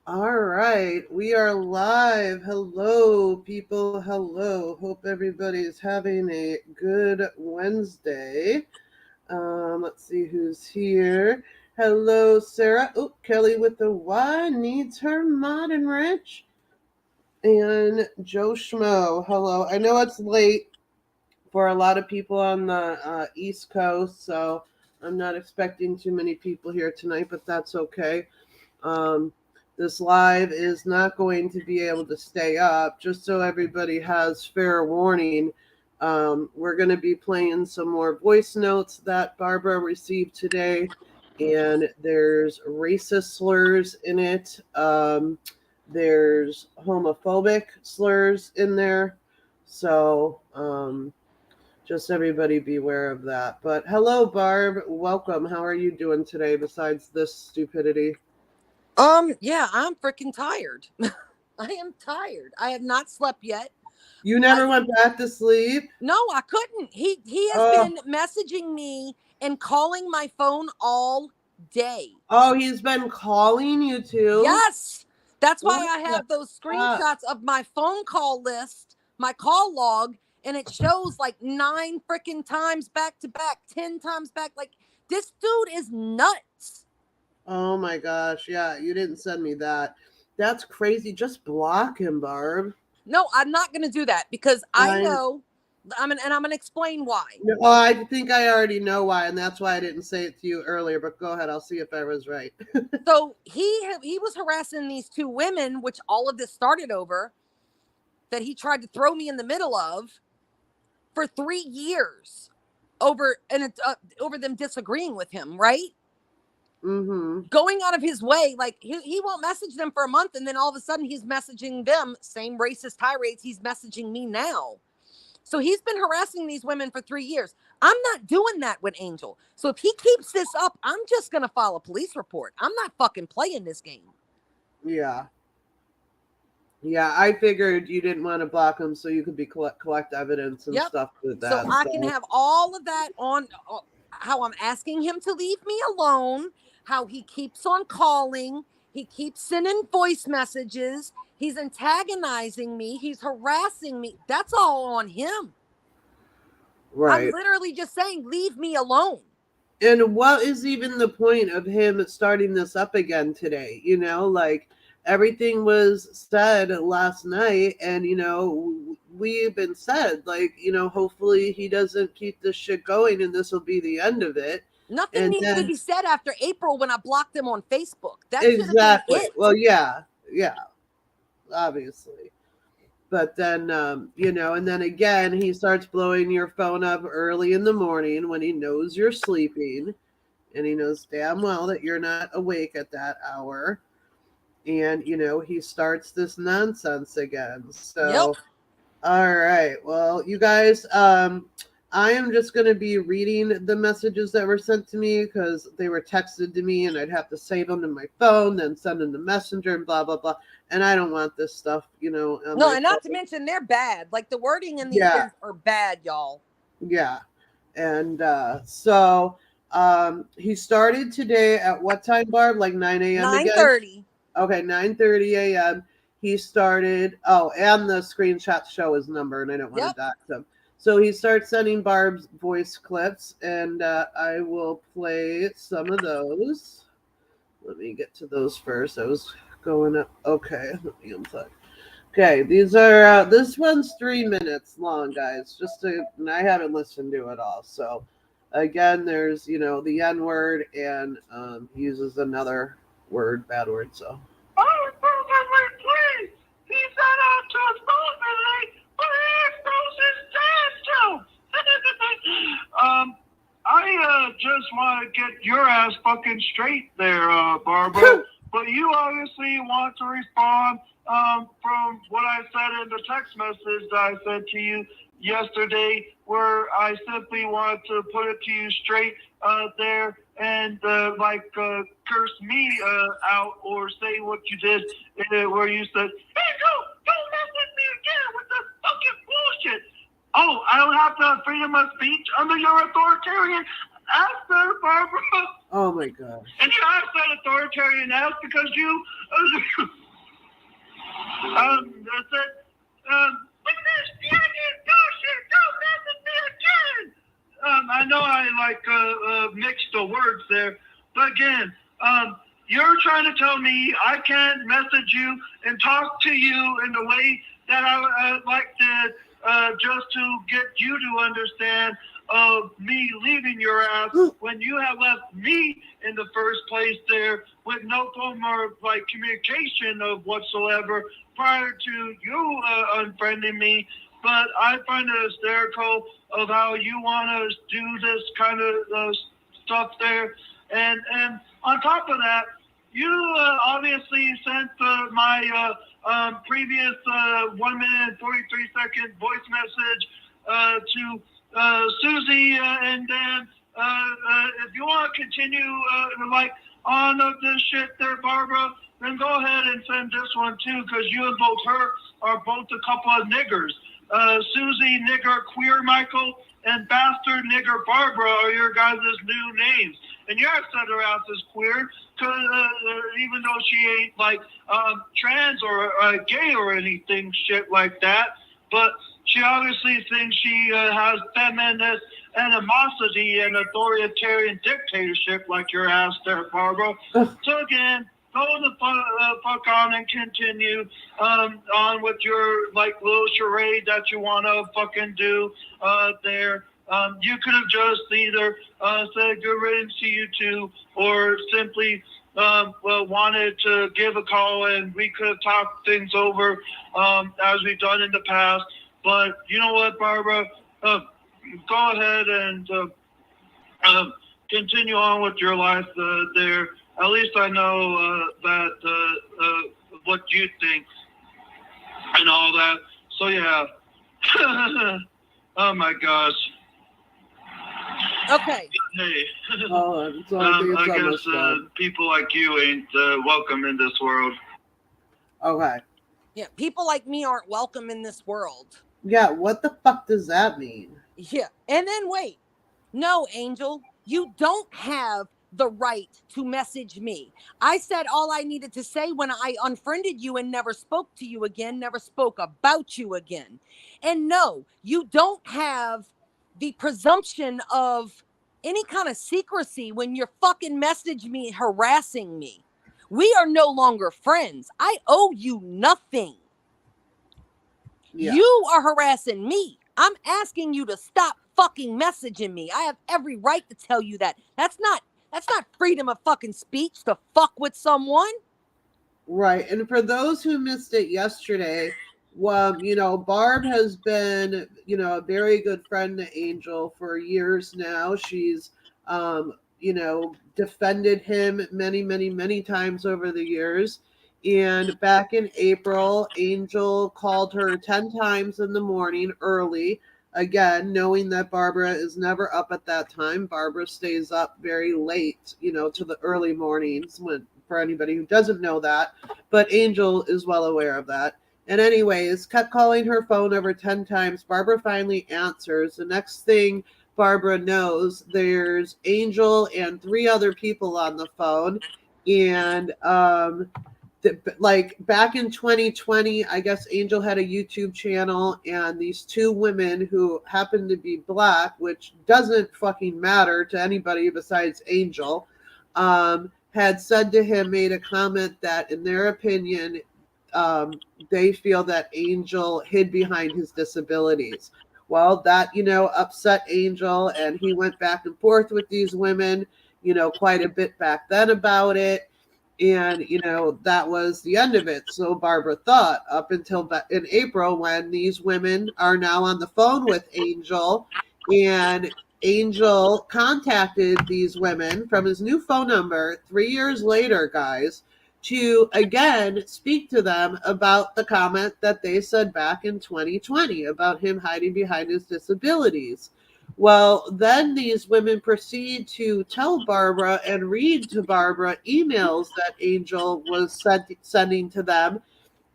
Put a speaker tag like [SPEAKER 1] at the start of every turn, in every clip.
[SPEAKER 1] All right, we are live. Hello, people. Hello. Hope everybody's having a good Wednesday. Let's see who's here. Hello, Sarah. Oh, Kelly with the Y needs her mod and rich. And Joe Schmo. Hello. I know it's late for a lot of people on the East Coast, so I'm not expecting too many people here tonight, but that's okay. Um, this live is not going to be able to stay up, just so everybody has fair warning. We're going to be playing some more voice notes that Barbara received today, and there's racist slurs in it. There's homophobic slurs in there. So, just everybody beware of that. But hello, Barb. Welcome. How are you doing today besides this stupidity?
[SPEAKER 2] Yeah, I'm freaking tired. I am tired. I have not slept yet.
[SPEAKER 1] You
[SPEAKER 2] I
[SPEAKER 1] never went back to sleep?
[SPEAKER 2] No, I couldn't. He has
[SPEAKER 1] Oh,
[SPEAKER 2] been messaging me and calling my phone all day.
[SPEAKER 1] oh, he's been calling you too?
[SPEAKER 2] Yes. That's why
[SPEAKER 1] What
[SPEAKER 2] I
[SPEAKER 1] the
[SPEAKER 2] have those
[SPEAKER 1] fuck?
[SPEAKER 2] screenshots of my phone call list, my call log, and it shows like 9 freaking times back to back, 10 times back. Like, this dude is nuts.
[SPEAKER 1] Oh my gosh. Yeah, you didn't send me that. That's crazy. Just block him, Barb.
[SPEAKER 2] No, I'm not going to do that because I
[SPEAKER 1] I
[SPEAKER 2] know and I'm going to explain why.
[SPEAKER 1] no, I think I already know why, and that's why I didn't say it to you earlier. But go ahead. I'll see if I was right.
[SPEAKER 2] So he was harassing these two women, which all of this started over, that he tried to throw me in the middle of for 3 years over them disagreeing with him, right?
[SPEAKER 1] Mm-hmm.
[SPEAKER 2] Going out of his way, like he won't message them for a month, and then all of a sudden he's messaging them, same racist tirades he's messaging me now. So he's been harassing these women for 3 years. I'm not doing that with Angel. So if he keeps this up, I'm just gonna file a police report. I'm not fucking playing this game.
[SPEAKER 1] Yeah. Yeah, I figured you didn't want to block him so you could be collect evidence and
[SPEAKER 2] Yep.
[SPEAKER 1] stuff with
[SPEAKER 2] So
[SPEAKER 1] that.
[SPEAKER 2] I can
[SPEAKER 1] So
[SPEAKER 2] have all of that on how I'm asking him to leave me alone, how he keeps on calling, he keeps sending voice messages, he's antagonizing me, he's harassing me. That's all on him. I'm
[SPEAKER 1] right.
[SPEAKER 2] literally just saying, leave me alone.
[SPEAKER 1] And what is even the point of him starting this up again today? Like everything was said last night, and we've been said, like, hopefully he doesn't keep this shit going and this will be the end of it.
[SPEAKER 2] Nothing
[SPEAKER 1] And
[SPEAKER 2] needs to
[SPEAKER 1] then
[SPEAKER 2] be said after April when I blocked him on Facebook. That should have been
[SPEAKER 1] exactly.
[SPEAKER 2] it.
[SPEAKER 1] Well, yeah, yeah, obviously. But then, and then again, he starts blowing your phone up early in the morning when he knows you're sleeping and he knows damn well that you're not awake at that hour. And, he starts this nonsense again.
[SPEAKER 2] Yep.
[SPEAKER 1] So, all right. Well, you guys, I am just going to be reading the messages that were sent to me because they were texted to me and I'd have to save them in my phone, then send them to Messenger and blah, blah, blah. And I don't want this stuff, on
[SPEAKER 2] No,
[SPEAKER 1] my
[SPEAKER 2] and
[SPEAKER 1] phone.
[SPEAKER 2] not to mention they're bad. Like, the wording in these
[SPEAKER 1] Yeah.
[SPEAKER 2] things are bad, y'all.
[SPEAKER 1] Yeah. And so he started today at what time, Barb? Like 9 a.m. again?
[SPEAKER 2] 9:30.
[SPEAKER 1] Okay, 9:30 a.m. He started. Oh, and the screenshots show his number, and I don't want to
[SPEAKER 2] Yep.
[SPEAKER 1] dox him. So he starts sending Barb's voice clips, and I will play some of those. Let me get to those first. I was going up. Okay, let me unplug. Okay, these are. This one's 3 minutes long, guys. And I haven't listened to it all. So, again, there's the N word, and he uses another word, bad word. So oh, please. He sent out to his phone today, but he exposed his dad too. I just want to get your ass fucking straight there, Barbara. But you obviously want to respond from what I said in the text message that I sent to you yesterday, where I simply wanted to put it to you straight there and curse me out or say what you did where you said, "Hey, don't mess with me again with this fucking bullshit." Oh, I don't have the freedom of speech under your authoritarian aster, Barbara. Oh my God.
[SPEAKER 3] And you ask that authoritarian ass because you said, look at this, don't message me again. I know I mixed the words there, but again, you're trying to tell me I can't message you and talk to you in the way that I like to, just to get you to understand of me leaving your ass when you have left me in the first place there with no form of like communication of whatsoever prior to you unfriending me. But I find it hysterical of how you want to do this kind of stuff there. And on top of that, you obviously sent my previous 1 minute and 43-second voice message to Susie, and then if you want to continue on this shit there, Barbara, then go ahead and send this one too, because you and both her are both a couple of niggers. Susie Nigger Queer Michael and Bastard Nigger Barbara are your guys' new names. And you have said her ass is queer, cause even though she ain't like trans or gay or anything shit like that, but she obviously thinks she has feminist animosity and authoritarian dictatorship like your ass there, Barbara. So again, go the fuck on and continue on with your like little charade that you want to fucking do there. You could have just either said good riddance to you two, or simply wanted to give a call and we could have talked things over as we've done in the past. But you know what, Barbara? Go ahead and continue on with your life there. At least I know that what you think and all that. So yeah. Oh my gosh.
[SPEAKER 2] Okay.
[SPEAKER 3] Hey.
[SPEAKER 1] I
[SPEAKER 3] guess people like you ain't welcome in this world.
[SPEAKER 1] Okay.
[SPEAKER 2] Yeah, people like me aren't welcome in this world.
[SPEAKER 1] Yeah, what the fuck does that mean?
[SPEAKER 2] Yeah, and then wait. No, Angel, you don't have the right to message me. I said all I needed to say when I unfriended you and never spoke to you again, never spoke about you again. And no, you don't have the presumption of any kind of secrecy when you're fucking message me harassing me. We are no longer friends. I owe you nothing. Yeah. You are harassing me. I'm asking you to stop fucking messaging me. I have every right to tell you that. That's not freedom of fucking speech to fuck with someone.
[SPEAKER 1] Right. And for those who missed it yesterday, well, Barb has been, a very good friend to Angel for years now. She's, defended him many, many, many times over the years. And back in April, Angel called her 10 times in the morning early. Again, knowing that Barbara is never up at that time. Barbara stays up very late, to the early mornings, for anybody who doesn't know that. But Angel is well aware of that. And anyways, kept calling her phone over 10 times. Barbara finally answers. The next thing Barbara knows, there's Angel and 3 other people on the phone. And like back in 2020, I guess Angel had a YouTube channel, and these 2 women who happened to be Black, which doesn't fucking matter to anybody besides Angel, had said to him, made a comment that in their opinion, they feel that Angel hid behind his disabilities. Well, that, upset Angel, and he went back and forth with these women, quite a bit back then about it. And, that was the end of it. So Barbara thought up until in April, when these women are now on the phone with Angel, and Angel contacted these women from his new phone number 3 years later, guys, to again speak to them about the comment that they said back in 2020 about him hiding behind his disabilities. Well, then these women proceed to tell Barbara and read to Barbara emails that Angel was sending to them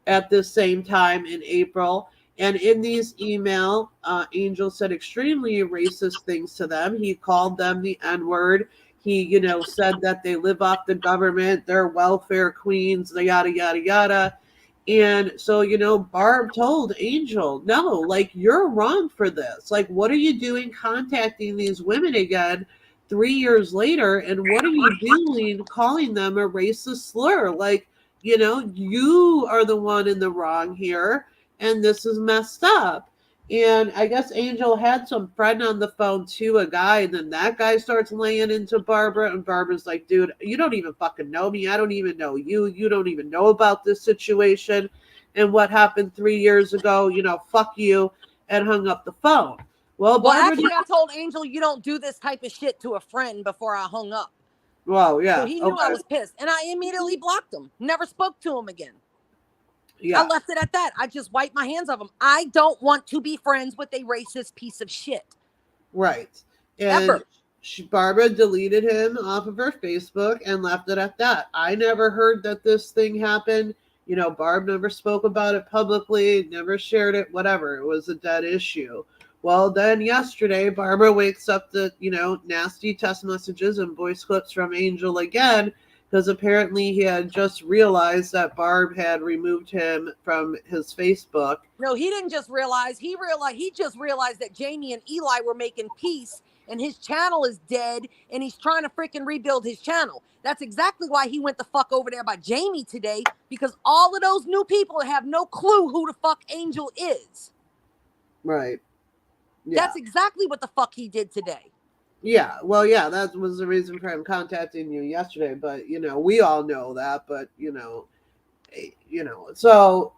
[SPEAKER 1] at the same time in April. And in these Angel said extremely racist things to them. He called them the N-word. He, you know, said that they live off the government, they're welfare queens, the yada, yada, yada. And so, you know, Barb told Angel, no, like, you're wrong for this. Like, what are you doing contacting these women again 3 years later? And what are you doing calling them a racist slur? Like, you know, you are the one in the wrong here, and this is messed up. And I guess Angel had some friend on the phone too, a guy, and then that guy starts laying into Barbara, and Barbara's like, dude, you don't even fucking know me. I don't even know you. You don't even know about this situation and what happened 3 years ago. You know, fuck you, and hung up the phone. Well, Barbara,
[SPEAKER 2] actually, I told Angel you don't do this type of shit to a friend before I hung up.
[SPEAKER 1] well, yeah.
[SPEAKER 2] So he knew I was pissed, and I immediately blocked him. Never spoke to him again.
[SPEAKER 1] Yeah.
[SPEAKER 2] I left it at that. I just wiped my hands of him. I don't want to be friends with a racist piece of shit.
[SPEAKER 1] Right. And
[SPEAKER 2] Ever.
[SPEAKER 1] Barbara deleted him off of her Facebook and left it at that. I never heard that this thing happened. You know, Barb never spoke about it publicly, never shared it, whatever. It was a dead issue. Well, then yesterday, Barbara wakes up to, you know, nasty text messages and voice clips from Angel again, because apparently he had just realized that Barb had removed him from his Facebook.
[SPEAKER 2] No, he didn't just realize. He just realized that Jamie and Eli were making peace, and his channel is dead, and he's trying to freaking rebuild his channel. That's exactly why he went the fuck over there by Jamie today, because all of those new people have no clue who the fuck Angel is.
[SPEAKER 1] Right. Yeah.
[SPEAKER 2] That's exactly what the fuck he did today.
[SPEAKER 1] Yeah, well, yeah, that was the reason for him contacting you yesterday. But you know, we all know that. But you know, so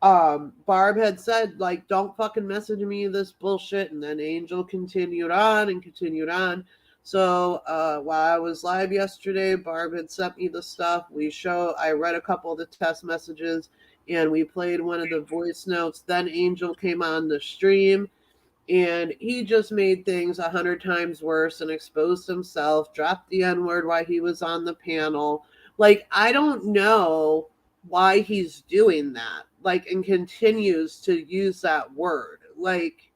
[SPEAKER 1] Barb had said, like, don't fucking message me this bullshit, and then Angel continued on and continued on. So while I was live yesterday, Barb had sent me the stuff. I read a couple of the test messages, and we played one of the voice notes. Then Angel came on the stream, and he just made things 100 times worse and exposed himself, dropped the N-word while he was on the panel. Like, I don't know why he's doing that, like, and continues to use that word. Like,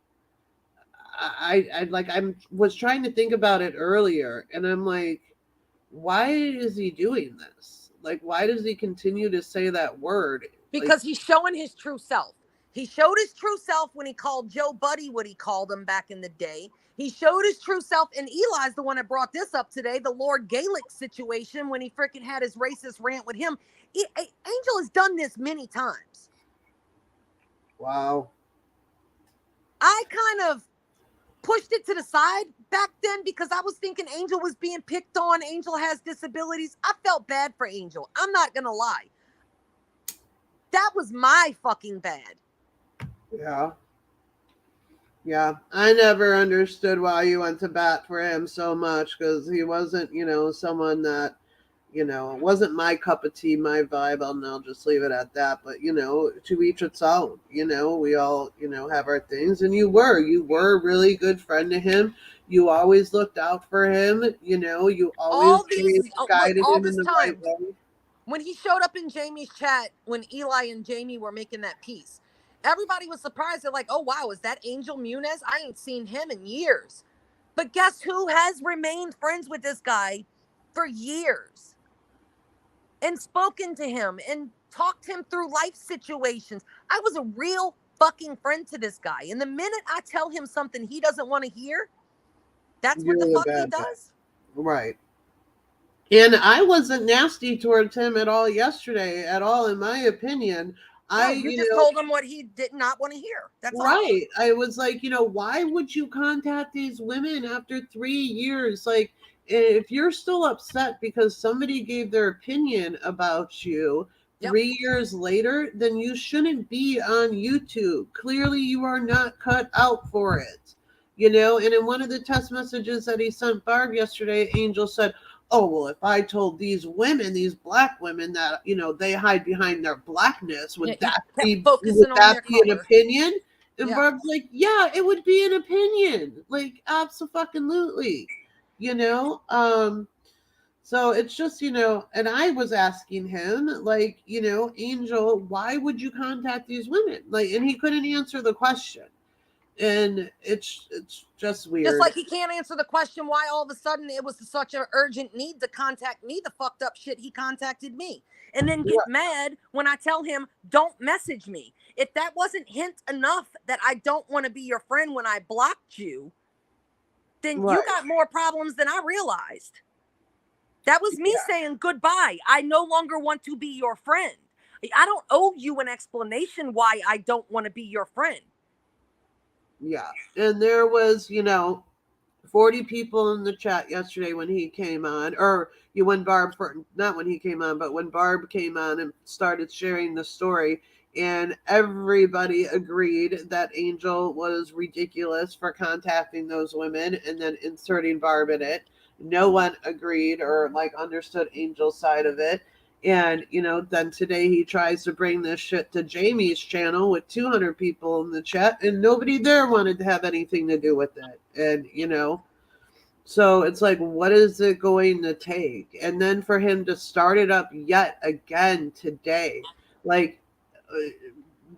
[SPEAKER 1] I was trying to think about it earlier, and I'm like, why is he doing this? Like, why does he continue to say that word?
[SPEAKER 2] Because he's showing his true self. He showed his true self when he called Joe Buddy what he called him back in the day. He showed his true self, and Eli's the one that brought this up today, the Lord Gaelic situation when he freaking had his racist rant with him. Angel has done this many times.
[SPEAKER 1] Wow.
[SPEAKER 2] I kind of pushed it to the side back then because I was thinking Angel was being picked on. Angel has disabilities. I felt bad for Angel. I'm not going to lie. That was my fucking bad.
[SPEAKER 1] Yeah. Yeah. I never understood why you went to bat for him so much, because he wasn't, you know, someone that, you know, it wasn't my cup of tea, my vibe. I'll just leave it at that. But, you know, to each its own. You know, we all, you know, have our things. And you were a really good friend to him. You always looked out for him. You know, you always guided him in the right way.
[SPEAKER 2] When he showed up in Jamie's chat, when Eli and Jamie were making that piece, everybody was surprised. They're like, oh, wow, is that Angel Munez? I ain't seen him in years. But guess who has remained friends with this guy for years and spoken to him and talked him through life situations? I was a real fucking friend to this guy. And the minute I tell him something he doesn't want to hear, that's what the fuck he does.
[SPEAKER 1] Right. And I wasn't nasty towards him at all yesterday, at all, in my opinion.
[SPEAKER 2] You just told him what he did not want to hear. That's
[SPEAKER 1] right. All. I was like, you know, why would you contact these women after 3 years? Like, if you're still upset because somebody gave their opinion about you 3 years later, then you shouldn't be on YouTube. Clearly, you are not cut out for it. You know, and in one of the text messages that he sent Barb yesterday, Angel said, oh, well, if I told these women, these black women, that, you know, they hide behind their blackness, would that be an opinion? And Barb's like, yeah, it would be an opinion. Like, abso-fucking-lutely. You know? So it's just, you know, and I was asking him, like, you know, Angel, why would you contact these women? Like, and he couldn't answer the question. And it's just weird.
[SPEAKER 2] Just like he can't answer the question why all of a sudden it was such an urgent need to contact me, the fucked up shit he contacted me. And then get mad when I tell him, don't message me. If that wasn't hint enough that I don't want to be your friend when I blocked you, then you got more problems than I realized. That was me saying goodbye. I no longer want to be your friend. I don't owe you an explanation why I don't want to be your friend.
[SPEAKER 1] Yeah. And there was, 40 people in the chat yesterday when he came on, or when Barb, not when he came on, but when Barb came on and started sharing the story, and everybody agreed that Angel was ridiculous for contacting those women and then inserting Barb in it. No one agreed or understood Angel's side of it. And, then today he tries to bring this shit to Jamie's channel with 200 people in the chat, and nobody there wanted to have anything to do with it. And, so it's like, what is it going to take? And then for him to start it up yet again today,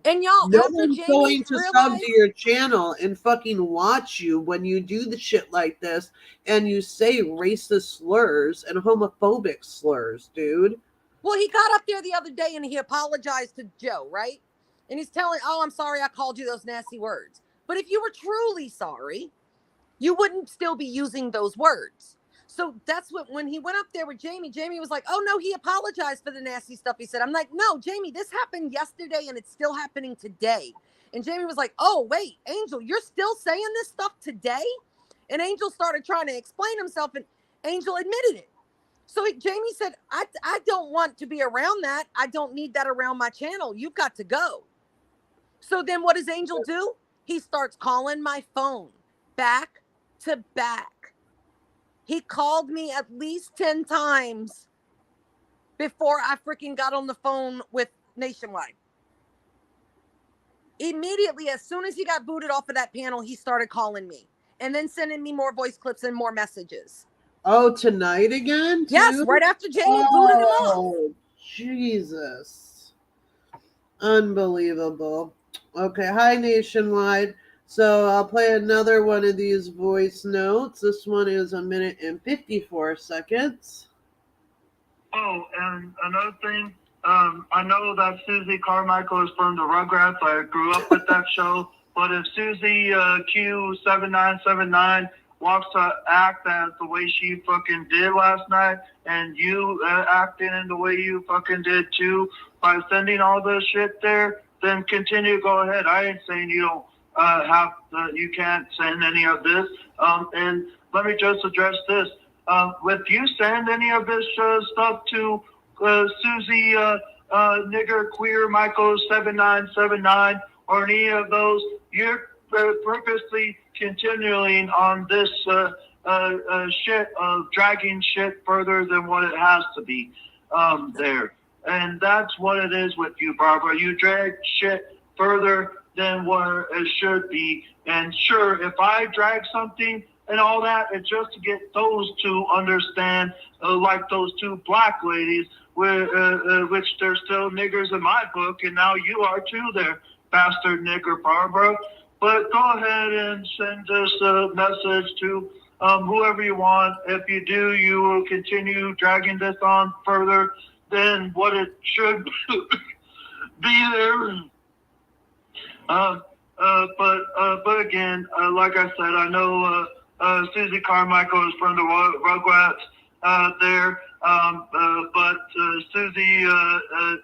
[SPEAKER 2] and y'all,
[SPEAKER 1] no
[SPEAKER 2] after
[SPEAKER 1] one's
[SPEAKER 2] Jamie
[SPEAKER 1] going to sub to your channel and fucking watch you when you do the shit like this and you say racist slurs and homophobic slurs, dude.
[SPEAKER 2] Well, he got up there the other day and he apologized to Joe, right? And he's telling, oh, I'm sorry I called you those nasty words. But if you were truly sorry, you wouldn't still be using those words. So that's what, when he went up there with Jamie, Jamie was like, oh no, he apologized for the nasty stuff he said. I'm like, no, Jamie, this happened yesterday and it's still happening today. And Jamie was like, oh, wait, Angel, you're still saying this stuff today? And Angel started trying to explain himself and Angel admitted it. So Jamie said, I don't want to be around that. I don't need that around my channel. You've got to go. So then what does Angel do? He starts calling my phone back to back. He called me at least 10 times before I freaking got on the phone with Nationwide. Immediately, as soon as he got booted off of that panel, he started calling me and then sending me more voice clips and more messages.
[SPEAKER 1] Oh, tonight again? Too?
[SPEAKER 2] Yes, right after Jamie booted him off.
[SPEAKER 1] Oh, Jesus. Unbelievable. Okay, hi, Nationwide. So I'll play another one of these voice notes. This one is 1 minute and 54 seconds.
[SPEAKER 3] Oh, and another thing, I know that Susie Carmichael is from the Rugrats. I grew up with that show. But if Suzi-Q 7979 wants to act as the way she fucking did last night, and you acting in the way you fucking did too, by sending all this shit there, then continue, go ahead. I ain't saying you don't you can't send any of this. And let me just address this. If you send any of this stuff to Susie Nigger Queer Michael 7979 or any of those, you're purposely continuing on this shit of dragging shit further than what it has to be there. And that's what it is with you, Barbara. You drag shit further than what it should be. And sure, if I drag something and all that, it's just to get those to understand, like those two black ladies, which they're still niggers in my book, and now you are too there, bastard nigger Barbara. But go ahead and send this message to whoever you want. If you do, you will continue dragging this on further than what it should be there. But again, like I said, I know Susie Carmichael is from the Rugrats there. But Susie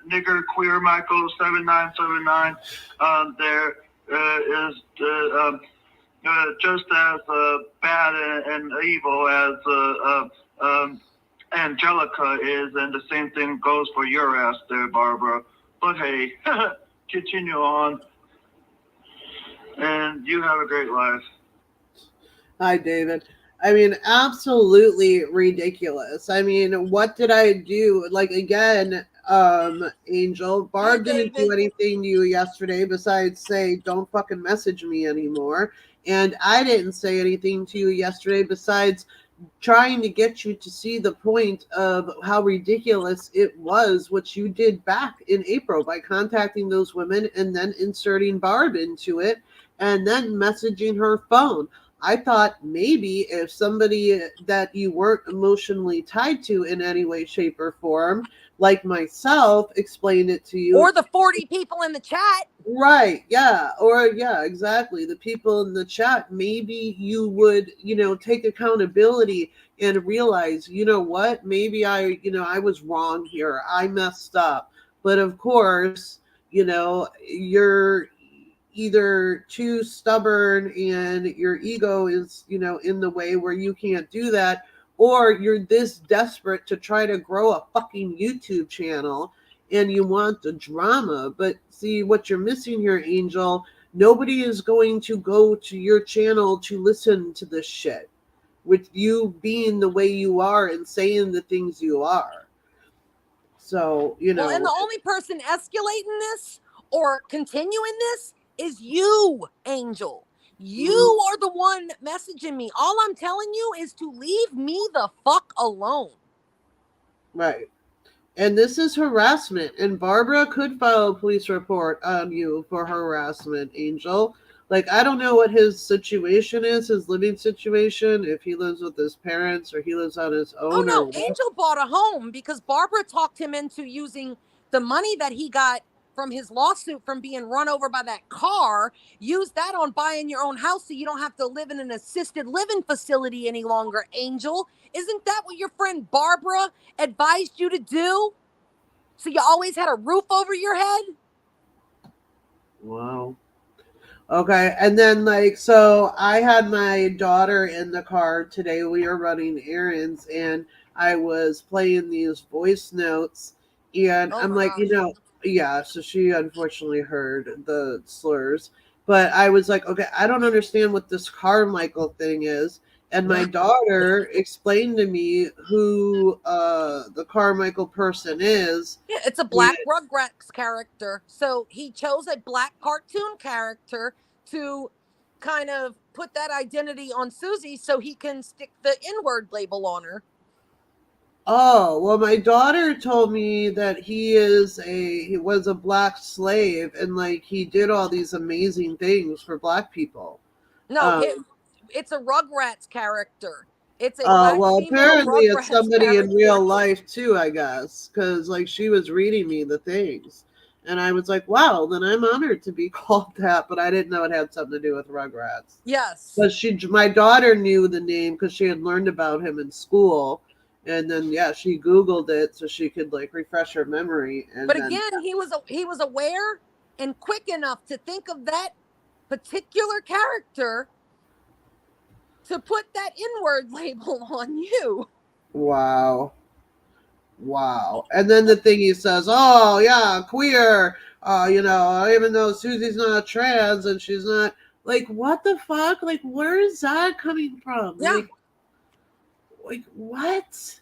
[SPEAKER 3] Nigger Queer Michael 7979 there is just as bad and evil as Angelica is, and the same thing goes for your ass there, Barbara. But hey, continue on, and you have a great life.
[SPEAKER 1] Hi, David. I mean, absolutely ridiculous. I mean, what did I do? Like, again, Angel, Barb didn't do anything to you yesterday besides say, don't fucking message me anymore. And I didn't say anything to you yesterday besides trying to get you to see the point of how ridiculous it was, what you did back in April by contacting those women and then inserting Barb into it. and then messaging her phone. I thought maybe if somebody that you weren't emotionally tied to in any way, shape, or form, like myself, explained it to you.
[SPEAKER 2] Or the 40 people in the chat.
[SPEAKER 1] Right, yeah. Or yeah, exactly. The people in the chat, maybe you would, take accountability and realize, you know what, maybe I was wrong here. I messed up. But of course, you're either too stubborn and your ego is, in the way where you can't do that, or you're this desperate to try to grow a fucking YouTube channel and you want the drama. But see, what you're missing here, Angel, nobody is going to go to your channel to listen to this shit with you being the way you are and saying the things you are. So,
[SPEAKER 2] Well, and the only person escalating this or continuing this is you, Angel. You are the one messaging me. All I'm telling you is to leave me the fuck alone.
[SPEAKER 1] Right. And this is harassment. And Barbara could file a police report on you for harassment, Angel. Like, I don't know what his situation is, his living situation, if he lives with his parents or he lives on his
[SPEAKER 2] Oh
[SPEAKER 1] own or
[SPEAKER 2] no,
[SPEAKER 1] what.
[SPEAKER 2] Angel bought a home because Barbara talked him into using the money that he got from his lawsuit from being run over by that car. Use that on buying your own house so you don't have to live in an assisted living facility any longer, Angel. Isn't that what your friend Barbara advised you to do? So you always had a roof over your head?
[SPEAKER 1] Wow. Okay, and then so I had my daughter in the car today. We were running errands, and I was playing these voice notes, and
[SPEAKER 2] Oh
[SPEAKER 1] I'm
[SPEAKER 2] my
[SPEAKER 1] like,
[SPEAKER 2] gosh.
[SPEAKER 1] yeah. So she unfortunately heard the slurs, but I was like, okay, I don't understand what this Carmichael thing is. And my daughter explained to me who the Carmichael person is.
[SPEAKER 2] Yeah, it's a
[SPEAKER 1] And,
[SPEAKER 2] black Rugrats character. So he chose a black cartoon character to kind of put that identity on Susie so he can stick the N-word label on her.
[SPEAKER 1] oh, well, my daughter told me that he was a black slave and he did all these amazing things for black people.
[SPEAKER 2] No, it's a Rugrats character. It's a black
[SPEAKER 1] Well,
[SPEAKER 2] female
[SPEAKER 1] apparently it's
[SPEAKER 2] Rugrats
[SPEAKER 1] somebody in
[SPEAKER 2] character.
[SPEAKER 1] real life too, I guess, because she was reading me the things. And I was like, wow, then I'm honored to be called that, but I didn't know it had something to do with Rugrats.
[SPEAKER 2] Yes.
[SPEAKER 1] But my daughter knew the name because she had learned about him in school. And then, yeah, she Googled it so she could refresh her memory. And
[SPEAKER 2] But
[SPEAKER 1] then,
[SPEAKER 2] again, he was aware and quick enough to think of that particular character to put that N-word label on you.
[SPEAKER 1] wow. Wow. And then the thing he says, oh, yeah, queer. Even though Susie's not trans and she's not, what the fuck? Where is that coming from?
[SPEAKER 2] Yeah.
[SPEAKER 1] What?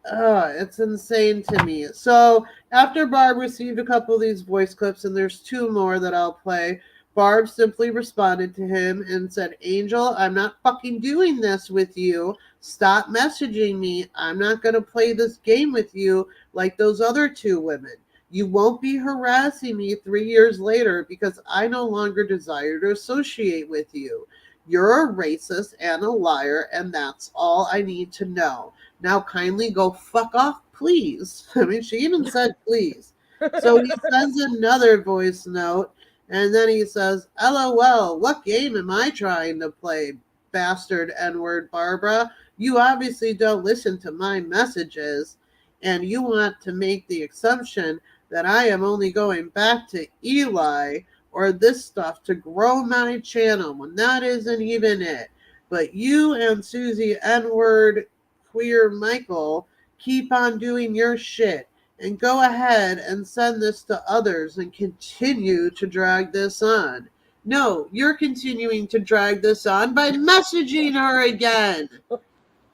[SPEAKER 1] It's insane to me. So after Barb received a couple of these voice clips, and there's two more that I'll play, Barb simply responded to him and said, Angel, I'm not fucking doing this with you. Stop messaging me. I'm not going to play this game with you like those other two women. You won't be harassing me 3 years later because I no longer desire to associate with you. You're a racist and a liar, and that's all I need to know. Now kindly go fuck off, please. I mean, she even said please. So he sends another voice note, and then he says, LOL, what game am I trying to play, bastard N-word Barbara? You obviously don't listen to my messages, and you want to make the assumption that I am only going back to Eli or this stuff to grow my channel when that isn't even it. But you and Susie N-word queer Michael keep on doing your shit and go ahead and send this to others and continue to drag this on. No, you're continuing to drag this on by messaging her again.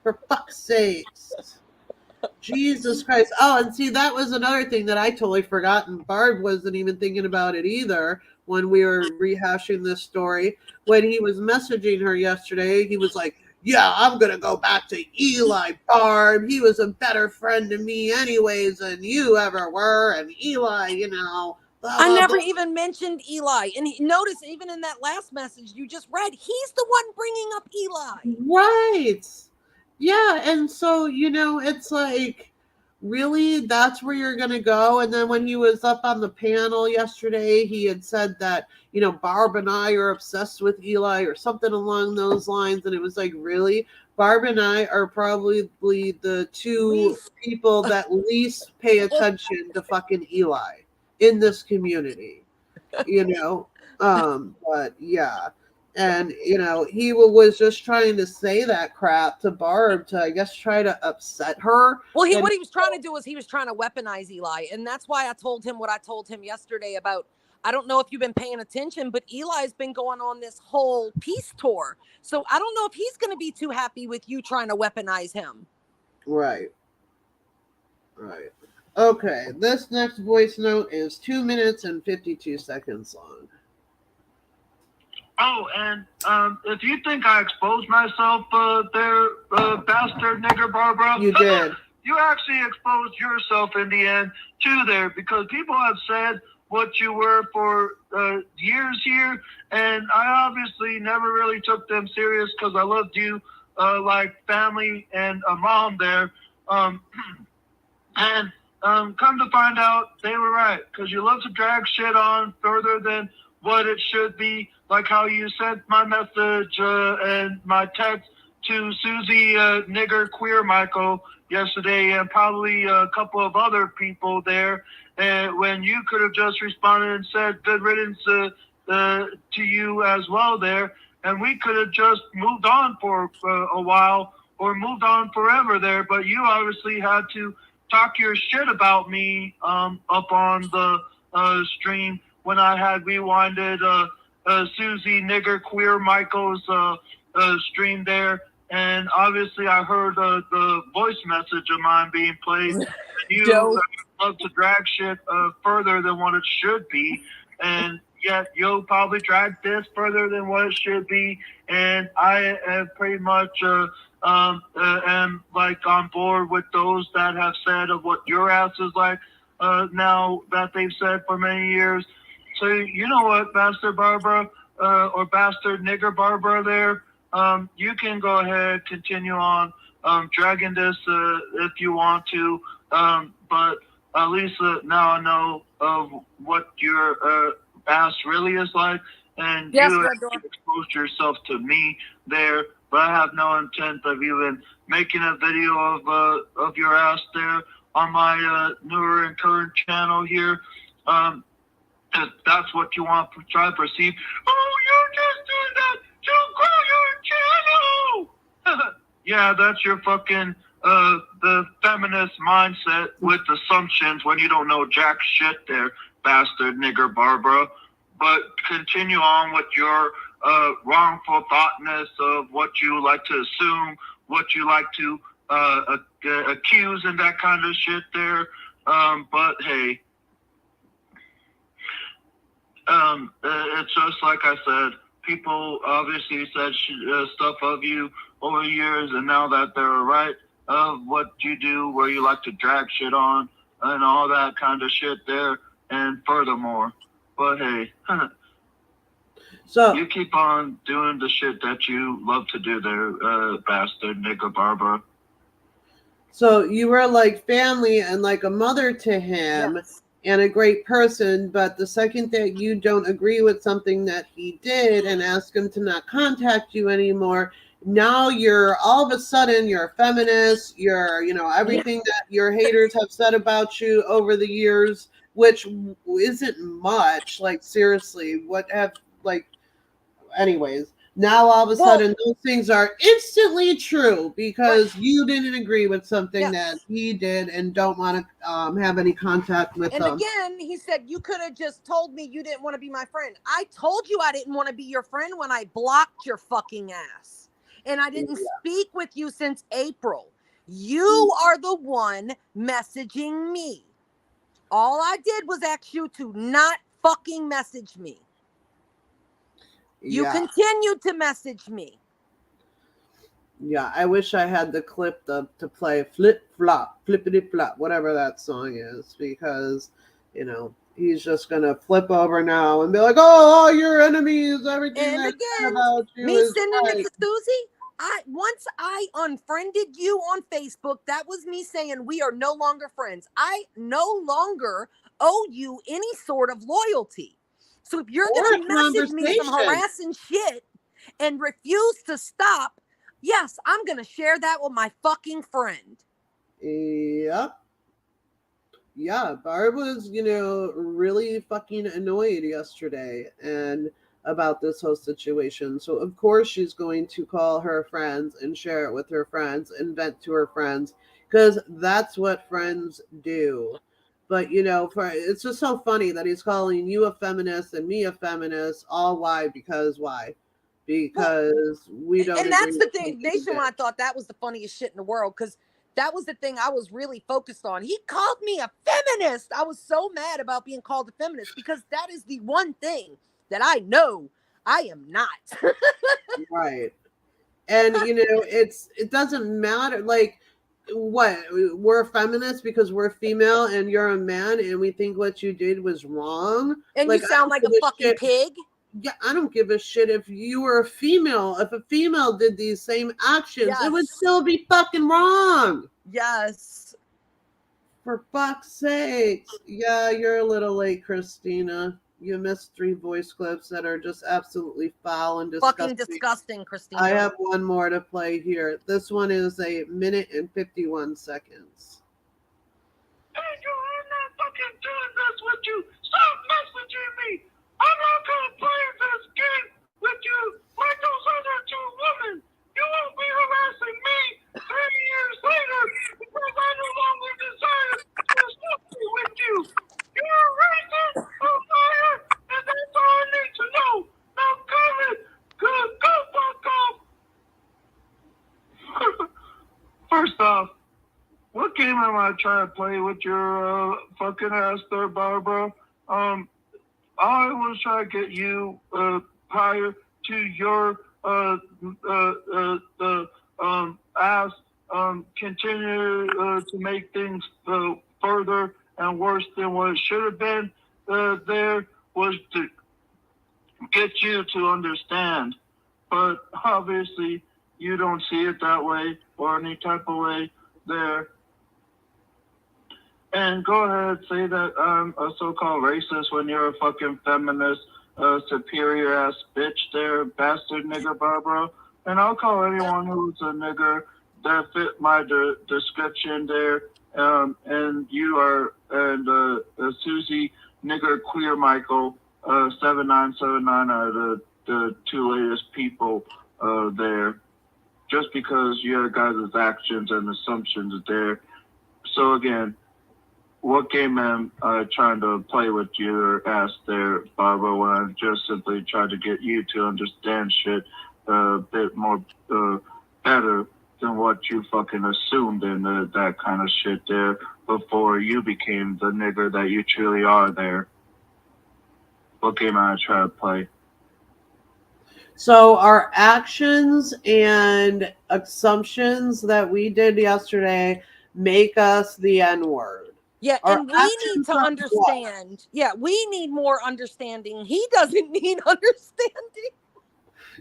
[SPEAKER 1] For fuck's sakes. Jesus Christ. Oh, and see, that was another thing that I totally forgotten. Barb wasn't even thinking about it either when we were rehashing this story. When he was messaging her yesterday, he was like, yeah, I'm going to go back to Eli, Barb. He was a better friend to me anyways than you ever were. And Eli,
[SPEAKER 2] I never even mentioned Eli. And notice, even in that last message you just read, he's the one bringing up Eli.
[SPEAKER 1] Right. Yeah. And so, it's like, really, that's where you're going to go? And then when he was up on the panel yesterday, he had said that, Barb and I are obsessed with Eli or something along those lines. And it was like, really? Barb and I are probably the two people that least pay attention to fucking Eli in this community, but yeah. And he was just trying to say that crap to Barb to, I guess, try to upset her.
[SPEAKER 2] Well, what he was trying to do was he was trying to weaponize Eli, and that's why I told him what I told him yesterday about, I don't know if you've been paying attention, but Eli's been going on this whole peace tour. So I don't know if he's going to be too happy with you trying to weaponize him.
[SPEAKER 1] Right. Okay, this next voice note is 2 minutes and 52 seconds long.
[SPEAKER 3] Oh, and if you think I exposed myself there, bastard nigger Barbara.
[SPEAKER 1] You did.
[SPEAKER 3] You actually exposed yourself in the end, too, there, because people have said what you were for years here, and I obviously never really took them serious because I loved you like family and a mom there. And come to find out, they were right, because you love to drag shit on further than what it should be, like how you sent my message and my text to Susie Nigger Queer Michael yesterday, and probably a couple of other people there, when you could have just responded and said good riddance to you as well there, and we could have just moved on for a while or moved on forever there, but you obviously had to talk your shit about me up on the stream when I had rewinded Susie Nigger Queer Michael's stream there, and obviously I heard the voice message of mine being played. You love to drag shit further than what it should be, and yet you'll probably drag this further than what it should be, and I am pretty much am like on board with those that have said of what your ass is like now that they've said for many years. So you know what, Bastard Barbara or Bastard Nigger Barbara there, you can go ahead, continue on dragging this if you want to, but at least now I know of what your ass really is like, and
[SPEAKER 2] yes,
[SPEAKER 3] you exposed yourself to me there, but I have no intent of even making a video of your ass there on my newer and current channel here. If that's what you want to try to perceive. Oh, you're just doing that to grow your channel! Yeah, that's your fucking, the feminist mindset with assumptions when you don't know jack shit there, bastard nigger Barbara. But continue on with your wrongful thoughtness of what you like to assume, what you like to accuse and that kind of shit there. But hey, it's just like I said, people obviously said stuff of you over the years, and now that they're right of what you do, where you like to drag shit on and all that kind of shit there, and furthermore. But hey,
[SPEAKER 1] so
[SPEAKER 3] you keep on doing the shit that you love to do there, bastard nigger Barbara.
[SPEAKER 1] So you were like family and like a mother to him.
[SPEAKER 2] Yes.
[SPEAKER 1] And a great person, but the second that you don't agree with something that he did and ask him to not contact you anymore, now you're all of a sudden you're a feminist, you're, everything that your haters have said about you over the years, which isn't much, like seriously, anyways. Now all of a sudden those things are instantly true because you didn't agree with something that he did and don't want to have any contact with him.
[SPEAKER 2] And again, he said, you could have just told me you didn't want to be my friend. I told you I didn't want to be your friend when I blocked your fucking ass. And I didn't speak with you since April. You are the one messaging me. All I did was ask you to not fucking message me. You continued to message me.
[SPEAKER 1] Yeah, I wish I had the clip to play flip flop, flippity flop, whatever that song is, because you know, he's just gonna flip over now and be like, "Oh, all your enemies, everything
[SPEAKER 2] And
[SPEAKER 1] they said
[SPEAKER 2] again,
[SPEAKER 1] about you
[SPEAKER 2] me
[SPEAKER 1] is
[SPEAKER 2] sending it
[SPEAKER 1] right."
[SPEAKER 2] to Susie. Once I unfriended you on Facebook, that was me saying we are no longer friends. I no longer owe you any sort of loyalty. So if you're
[SPEAKER 1] Or
[SPEAKER 2] gonna
[SPEAKER 1] a
[SPEAKER 2] message me some
[SPEAKER 1] conversation.
[SPEAKER 2] harassing shit and refuse to stop, yes, I'm gonna share that with my fucking friend.
[SPEAKER 1] Yep. Yeah, Barb was, really fucking annoyed yesterday and about this whole situation. So of course she's going to call her friends and share it with her friends and vent to her friends because that's what friends do. But it's just so funny that he's calling you a feminist and me a feminist. All why? Because why?
[SPEAKER 2] Well,
[SPEAKER 1] Because we don't
[SPEAKER 2] and
[SPEAKER 1] agree
[SPEAKER 2] that's the
[SPEAKER 1] with
[SPEAKER 2] thing.
[SPEAKER 1] something you did.
[SPEAKER 2] Nationwide thought that was the funniest shit in the world because that was the thing I was really focused on. He called me a feminist. I was so mad about being called a feminist because that is the one thing that I know I am not.
[SPEAKER 1] Right. And it doesn't matter, like, what, we're feminists because we're female and you're a man and we think what you did was wrong.
[SPEAKER 2] And you
[SPEAKER 1] Like, I
[SPEAKER 2] sound
[SPEAKER 1] don't
[SPEAKER 2] like
[SPEAKER 1] give
[SPEAKER 2] a
[SPEAKER 1] a
[SPEAKER 2] fucking
[SPEAKER 1] shit.
[SPEAKER 2] pig.
[SPEAKER 1] Yeah, I don't give a shit if you were a female. If a female did these same actions, it would
[SPEAKER 2] Yes.
[SPEAKER 1] still be fucking wrong.
[SPEAKER 2] Yes.
[SPEAKER 1] For fuck's sakes. Yeah, you're a little late, Christina. You missed 3 voice clips that are just absolutely foul and
[SPEAKER 2] Fucking
[SPEAKER 1] disgusting.
[SPEAKER 2] disgusting,
[SPEAKER 1] I
[SPEAKER 2] Christina.
[SPEAKER 1] have one more to play here. This one is a minute and 51 seconds.
[SPEAKER 3] Hey, I'm not fucking doing this with you. Stop messaging me. I'm not gonna play this game with you like those other 2 women. You won't be harassing me 3 years later because I no longer desire to associate with you. You're a racist, a liar, and that's all I need to know. Now, Kevin, go fuck off. First off, what game am I trying to play with your fucking ass there, Barbara? I was trying to get you higher to your ass. Continue to make things further and worse than what it should have been. There was to get you to understand, but obviously you don't see it that way or any type of way there. And go ahead, say that I'm a so-called racist when you're a fucking feminist, superior ass bitch there, bastard nigger Barbara. And I'll call anyone who's a nigger that fit my description there. And you are, and Susie nigger queer Michael, 7979 are the 2 latest people there. Just because your guys' actions and assumptions there. So again, what game am I trying to play with your ass there, Barbara, when I'm just simply trying to get you to understand shit a bit more better than what you fucking assumed and that kind of shit there before you became the nigger that you truly are there? What game am I trying to play?
[SPEAKER 1] So our actions and assumptions that we did yesterday make us the N-word.
[SPEAKER 2] Yeah,
[SPEAKER 1] Our
[SPEAKER 2] and we need
[SPEAKER 1] actions
[SPEAKER 2] to
[SPEAKER 1] are what?
[SPEAKER 2] understand. Yeah, we need more understanding. He doesn't need understanding.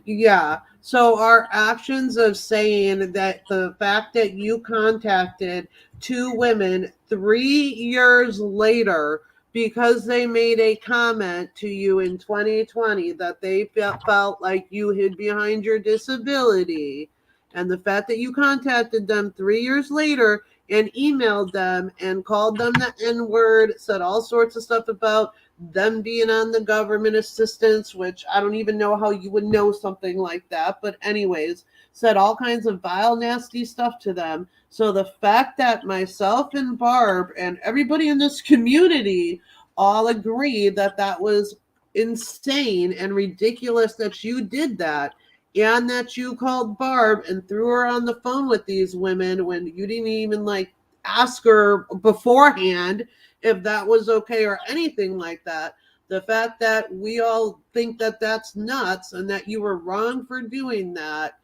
[SPEAKER 1] Yeah. So our actions of saying that the fact that you contacted 2 women 3 years later because they made a comment to you in 2020 that they felt like you hid behind your disability, and the fact that you contacted them 3 years later and emailed them and called them the N-word, said all sorts of stuff about them being on the government assistance, which I don't even know how you would know something like that. But anyways, said all kinds of vile, nasty stuff to them. So the fact that myself and Barb and everybody in this community all agreed that that was insane and ridiculous that you did that, and that you called Barb and threw her on the phone with these women when you didn't even like ask her beforehand if that was okay or anything like that. The fact that we all think that that's nuts and that you were wrong for doing that,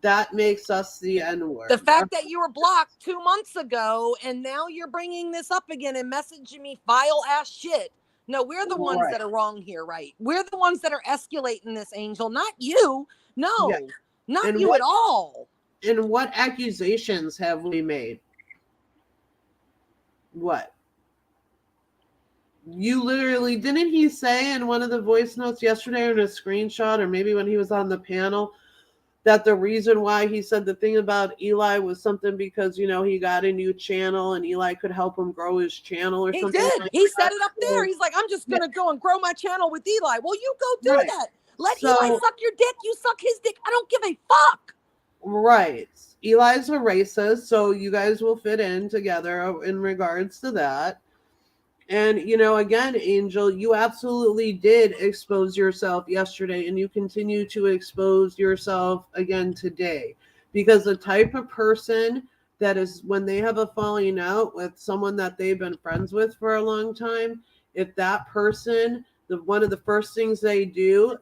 [SPEAKER 1] that makes us the N-word.
[SPEAKER 2] The fact that you were blocked 2 months ago and now you're bringing this up again and messaging me vile ass shit. No, we're the ones that are wrong here, right? We're the ones that are escalating this, Angel, not you. No, not
[SPEAKER 1] and
[SPEAKER 2] you at all.
[SPEAKER 1] And what accusations have we made? What? You literally, didn't he say in one of the voice notes yesterday or in a screenshot, or maybe when he was on the panel, that the reason why he said the thing about Eli was something because, you know, he got a new channel and Eli could help him grow his channel or something?
[SPEAKER 2] He did.
[SPEAKER 1] Like
[SPEAKER 2] he
[SPEAKER 1] that.
[SPEAKER 2] said it up there. He's like, I'm just going to go and grow my channel with Eli. Well, you go do that. Let Eli suck your dick. You suck his dick. I don't give a fuck.
[SPEAKER 1] Right. Eli's a racist, so you guys will fit in together in regards to that. And, you know, again, Angel, you absolutely did expose yourself yesterday, and you continue to expose yourself again today. Because the type of person that is, when they have a falling out with someone that they've been friends with for a long time, if that person, one of the first things they do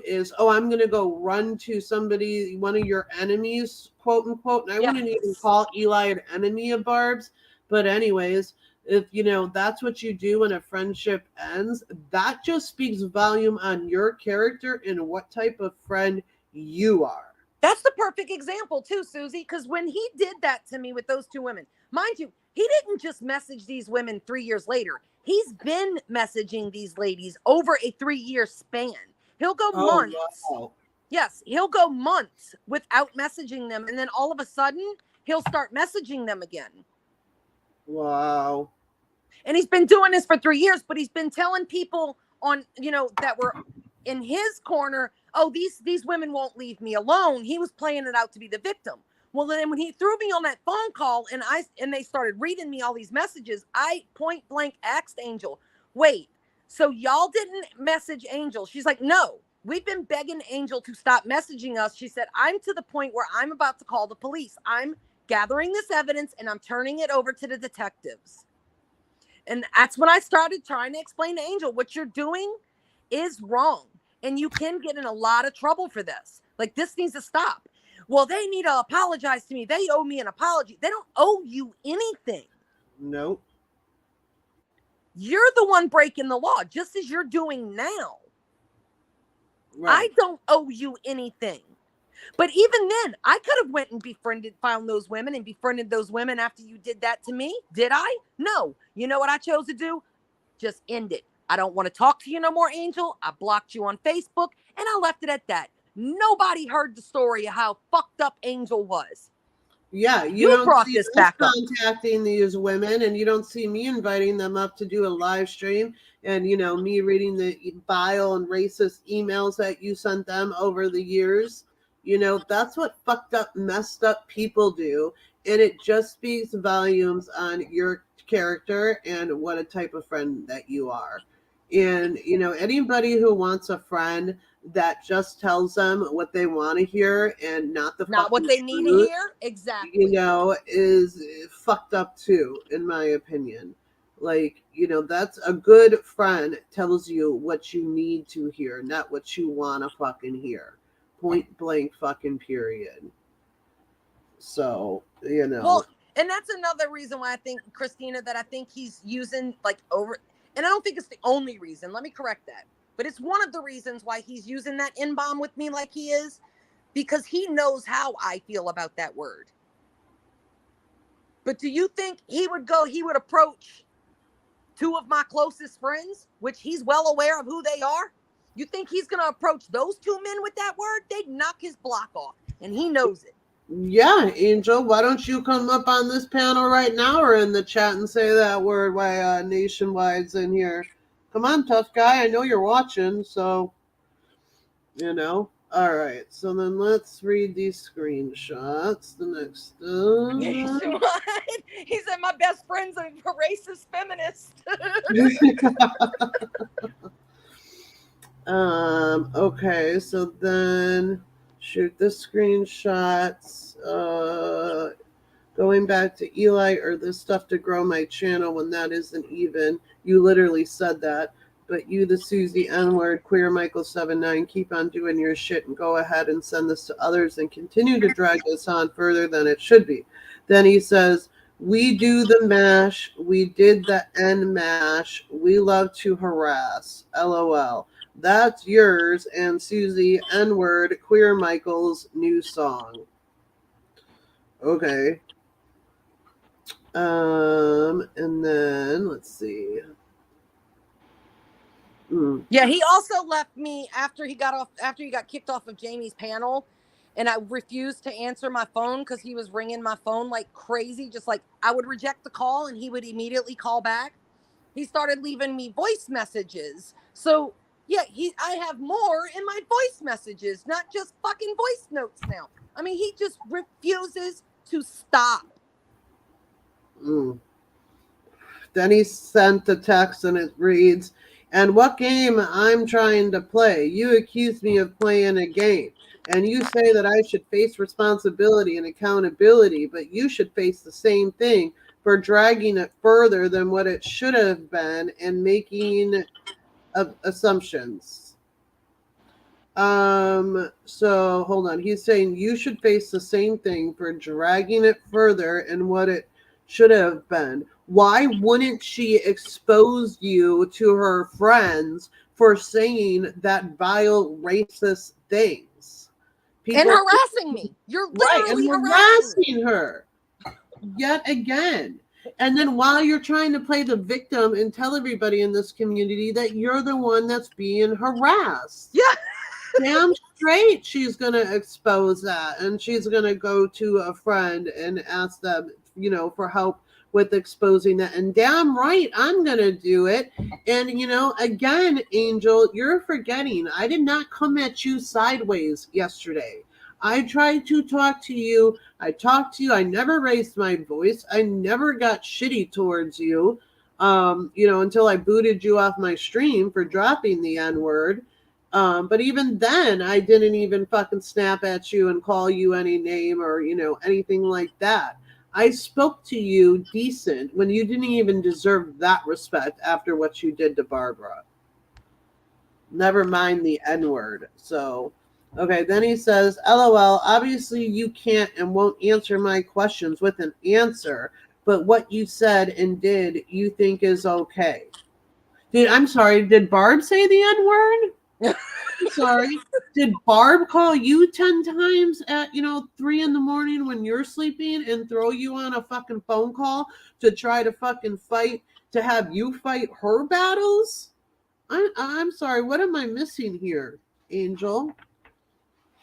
[SPEAKER 1] is, oh, I'm going to go run to somebody, one of your enemies, quote unquote. And I wouldn't even call Eli an enemy of Barb's. But anyways, if, you know, that's what you do when a friendship ends, that just speaks volume on your character and what type of friend you are.
[SPEAKER 2] That's the perfect example too, Susie, because when he did that to me with those two women, mind you, he didn't just message these women 3 years later. He's been messaging these ladies over a 3-year span. He'll go months. Wow. Yes, he'll go months without messaging them. And then all of a sudden, he'll start messaging them again.
[SPEAKER 1] Wow.
[SPEAKER 2] And he's been doing this for 3 years, but he's been telling people on, you know, that were in his corner, oh, these women won't leave me alone. He was playing it out to be the victim. Well, then when he threw me on that phone call and they started reading me all these messages, I point blank asked Angel, wait, so y'all didn't message Angel? She's like, no, we've been begging Angel to stop messaging us. She said, I'm to the point where I'm about to call the police. I'm gathering this evidence and I'm turning it over to the detectives. And that's when I started trying to explain to Angel, what you're doing is wrong. And you can get in a lot of trouble for this. Like, this needs to stop. Well, they need to apologize to me. They owe me an apology. They don't owe you anything.
[SPEAKER 1] Nope.
[SPEAKER 2] You're the one breaking the law, just as you're doing now. Right. I don't owe you anything. But even then, I could have went and found those women and befriended those women after you did that to me. Did I? No. You know what I chose to do? Just end it. I don't want to talk to you no more, Angel. I blocked you on Facebook and I left it at that. Nobody heard the story of how fucked up Angel was.
[SPEAKER 1] Yeah, you don't brought see this back contacting these women, and you don't see me inviting them up to do a live stream, and, you know, me reading the vile and racist emails that you sent them over the years. You know, that's what fucked up, messed up people do, and it just speaks volumes on your character and what a type of friend that you are. And, you know, anybody who wants a friend that just tells them what they want to hear and not what they need to hear, exactly, you know, is fucked up too, in my opinion. Like, you know, that's a good friend tells you what you need to hear, not what you want to fucking hear. Point blank fucking period. So, you know.
[SPEAKER 2] Well, and that's another reason why I think, Christina, that I think he's using like over, and I don't think it's the only reason. Let me correct that. But it's one of the reasons why he's using that N-bomb with me like he is, because he knows how I feel about that word. But do you think he would approach two of my closest friends, which he's well aware of who they are? You think he's going to approach those two men with that word? They'd knock his block off, and he knows it.
[SPEAKER 1] Yeah, Angel, why don't you come up on this panel right now or in the chat and say that word while Nationwide's in here? Come on, tough guy. I know you're watching, so, you know. All right, so then let's read these screenshots. The next
[SPEAKER 2] He said my best friend's a racist feminist.
[SPEAKER 1] Okay, so then shoot the screenshots. Going back to Eli or this stuff to grow my channel when that isn't even. You literally said that. But you, the Susie N-word, queer Michael 79, keep on doing your shit and go ahead and send this to others and continue to drag this on further than it should be. Then he says, we do the mash. We did the N mash. We love to harass. LOL. That's yours and Susie N-word, queer Michael's new song. Okay. And then let's see.
[SPEAKER 2] Yeah, he also left me after he got kicked off of Jamie's panel, and I refused to answer my phone because he was ringing my phone like crazy. Just like I would reject the call and he would immediately call back. He started leaving me voice messages. So yeah, I have more in my voice messages, not just fucking voice notes now. I mean, he just refuses to stop.
[SPEAKER 1] Then he sent the text and it reads, and what game I'm trying to play? You accuse me of playing a game. And you say that I should face responsibility and accountability, but you should face the same thing for dragging it further than what it should have been and making assumptions. So hold on. He's saying you should face the same thing for dragging it further and what it should have been. Why wouldn't she expose you to her friends for saying that vile racist things?
[SPEAKER 2] People, and harassing me. You're literally
[SPEAKER 1] right, and harassing her yet again. And then while you're trying to play the victim and tell everybody in this community that you're the one that's being harassed.
[SPEAKER 2] Yeah.
[SPEAKER 1] Damn straight she's going to expose that. And she's going to go to a friend and ask them, for help with exposing that. And damn right, I'm going to do it. And, again, Angel, you're forgetting. I did not come at you sideways yesterday. I tried to talk to you. I talked to you. I never raised my voice. I never got shitty towards you, until I booted you off my stream for dropping the N-word. But even then, I didn't even fucking snap at you and call you any name or, anything like that. I spoke to you decent when you didn't even deserve that respect after what you did to Barbara. Never mind the N-word. So, okay, then he says, LOL, obviously you can't and won't answer my questions with an answer, but what you said and did you think is okay. I'm sorry, did Barb say the N-word? I'm sorry. Did Barb call you 10 times at, 3 a.m. when you're sleeping and throw you on a fucking phone call to try to fucking fight, to have you fight her battles? I'm sorry. What am I missing here, Angel?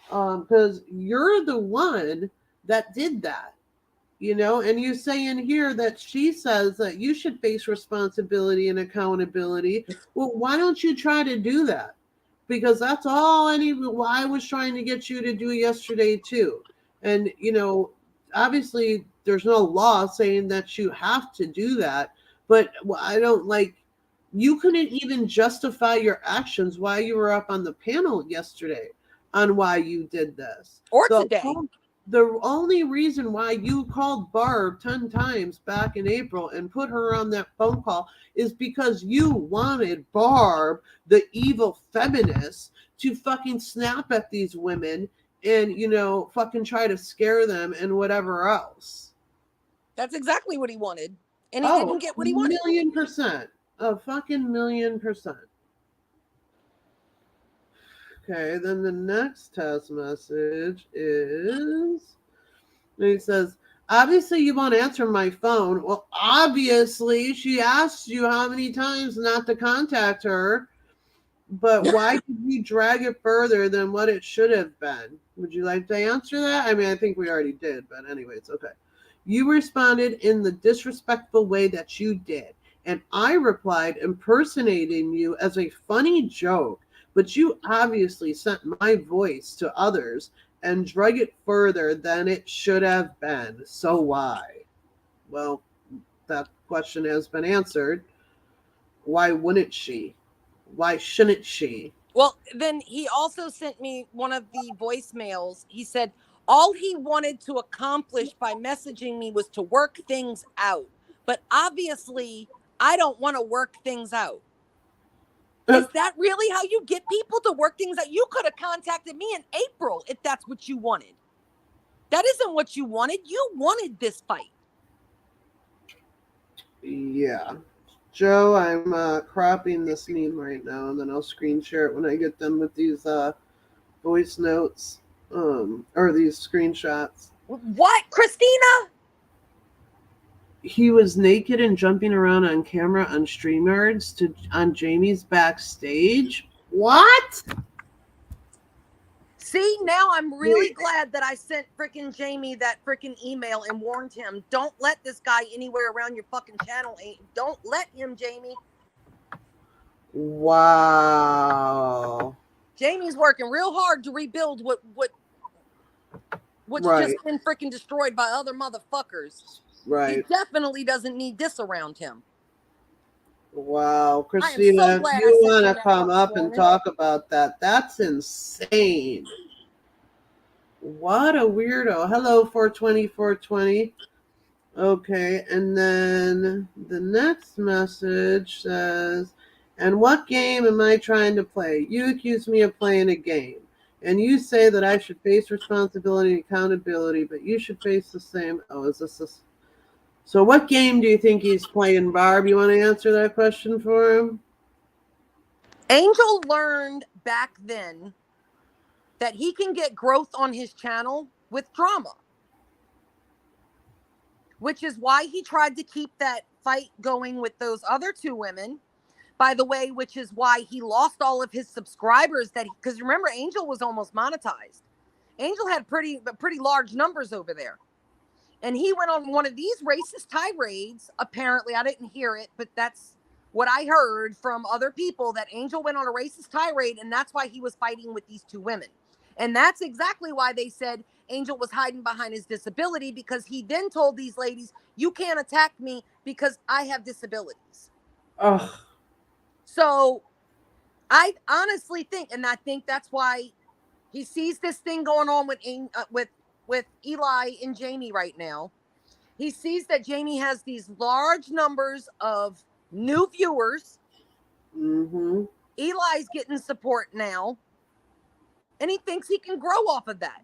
[SPEAKER 1] Because you're the one that did that, and you say in here that she says that you should face responsibility and accountability. Well, why don't you try to do that? Because that's all I was trying to get you to do yesterday too. And, obviously there's no law saying that you have to do that, but I don't you couldn't even justify your actions while you were up on the panel yesterday on why you did this.
[SPEAKER 2] Or today.
[SPEAKER 1] The only reason why you called Barb 10 times back in April and put her on that phone call is because you wanted Barb, the evil feminist, to fucking snap at these women and, fucking try to scare them and whatever else.
[SPEAKER 2] That's exactly what he wanted. And he didn't get what he wanted.
[SPEAKER 1] 1,000,000%. A fucking 1,000,000%. Okay, then the next test message is, he says, obviously you won't answer my phone. Well, obviously she asked you how many times not to contact her, but why did you drag it further than what it should have been? Would you like to answer that? I mean, I think we already did, but anyways, okay. You responded in the disrespectful way that you did, and I replied impersonating you as a funny joke. But you obviously sent my voice to others and drug it further than it should have been. So why? Well, that question has been answered. Why wouldn't she? Why shouldn't she?
[SPEAKER 2] Well, then he also sent me one of the voicemails. He said all he wanted to accomplish by messaging me was to work things out. But obviously, I don't want to work things out. Is that really how you get people to work things out? You could have contacted me in April if that's what you wanted. That isn't what you wanted. You wanted this fight.
[SPEAKER 1] Yeah. Joe, I'm cropping this meme right now, and then I'll screen share it when I get done with these voice notes, or these screenshots.
[SPEAKER 2] What, Christina?
[SPEAKER 1] He was naked and jumping around on camera on StreamYards on Jamie's backstage. What?
[SPEAKER 2] See, now I'm really glad that I sent freaking Jamie that freaking email and warned him, don't let this guy anywhere around your fucking channel. Don't let him, Jamie.
[SPEAKER 1] Wow.
[SPEAKER 2] Jamie's working real hard to rebuild what's
[SPEAKER 1] right.
[SPEAKER 2] just been freaking destroyed by other motherfuckers.
[SPEAKER 1] Right.
[SPEAKER 2] He definitely doesn't need this around him.
[SPEAKER 1] Wow, Christina,
[SPEAKER 2] so
[SPEAKER 1] if you want to
[SPEAKER 2] that
[SPEAKER 1] come up and
[SPEAKER 2] morning.
[SPEAKER 1] talk about that, that's insane. What a weirdo. Hello, 420. Okay, and then the next message says, and what game am I trying to play? You accuse me of playing a game. And you say that I should face responsibility and accountability, but you should face the same. Oh, is this? So what game do you think he's playing, Barb? You want to answer that question for him?
[SPEAKER 2] Angel learned back then that he can get growth on his channel with drama, which is why he tried to keep that fight going with those other two women, by the way, which is why he lost all of his subscribers because remember, Angel was almost monetized. Angel had pretty large numbers over there. And he went on one of these racist tirades. Apparently, I didn't hear it, but that's what I heard from other people, that Angel went on a racist tirade, and that's why he was fighting with these two women. And that's exactly why they said Angel was hiding behind his disability, because he then told these ladies, you can't attack me because I have disabilities.
[SPEAKER 1] Ugh.
[SPEAKER 2] So I honestly think, and I think that's why he sees this thing going on with Eli and Jamie right now. He sees that Jamie has these large numbers of new viewers.
[SPEAKER 1] Mm-hmm.
[SPEAKER 2] Eli's getting support now, and he thinks he can grow off of that.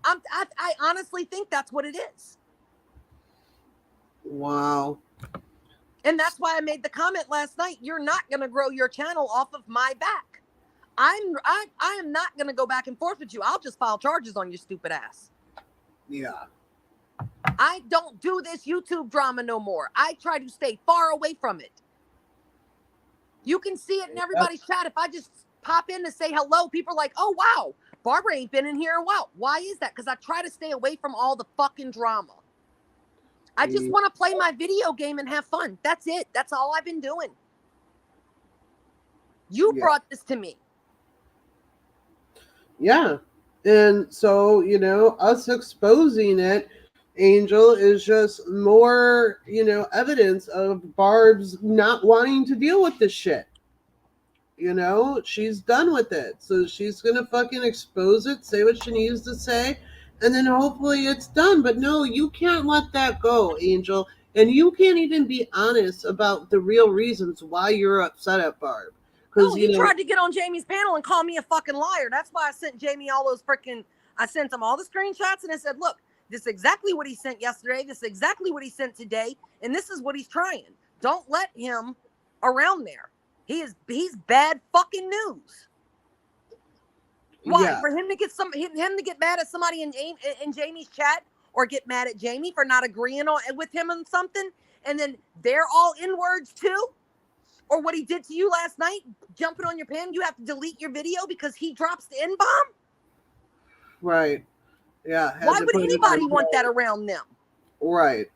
[SPEAKER 2] I honestly think that's what it is.
[SPEAKER 1] Wow.
[SPEAKER 2] And that's why I made the comment last night, you're not going to grow your channel off of my back. I am not going to go back and forth with you. I'll just file charges on your stupid ass.
[SPEAKER 1] Yeah.
[SPEAKER 2] I don't do this YouTube drama no more. I try to stay far away from it. You can see it in everybody's chat. If I just pop in to say hello, people are like, oh, wow, Barbara ain't been in here in a while. Why is that? Because I try to stay away from all the fucking drama. I just want to play my video game and have fun. That's it. That's all I've been doing. You brought this to me.
[SPEAKER 1] Yeah. And so, us exposing it, Angel, is just more, evidence of Barb's not wanting to deal with this shit. She's done with it. So she's going to fucking expose it, say what she needs to say, and then hopefully it's done. But no, you can't let that go, Angel. And you can't even be honest about the real reasons why you're upset at Barb.
[SPEAKER 2] No, he tried to get on Jamie's panel and call me a fucking liar. That's why I sent Jamie all those I sent him all the screenshots and I said, look, this is exactly what he sent yesterday. This is exactly what he sent today. And this is what he's trying. Don't let him around there. He's bad fucking news. Why? Yeah. For him to get mad at somebody in Jamie's chat, or get mad at Jamie for not agreeing with him on something, and then they're all inwards too? Or what he did to you last night, jumping on your pen, you have to delete your video because he drops the N-bomb?
[SPEAKER 1] Right. Yeah.
[SPEAKER 2] Why would anybody want that around them?
[SPEAKER 1] Right.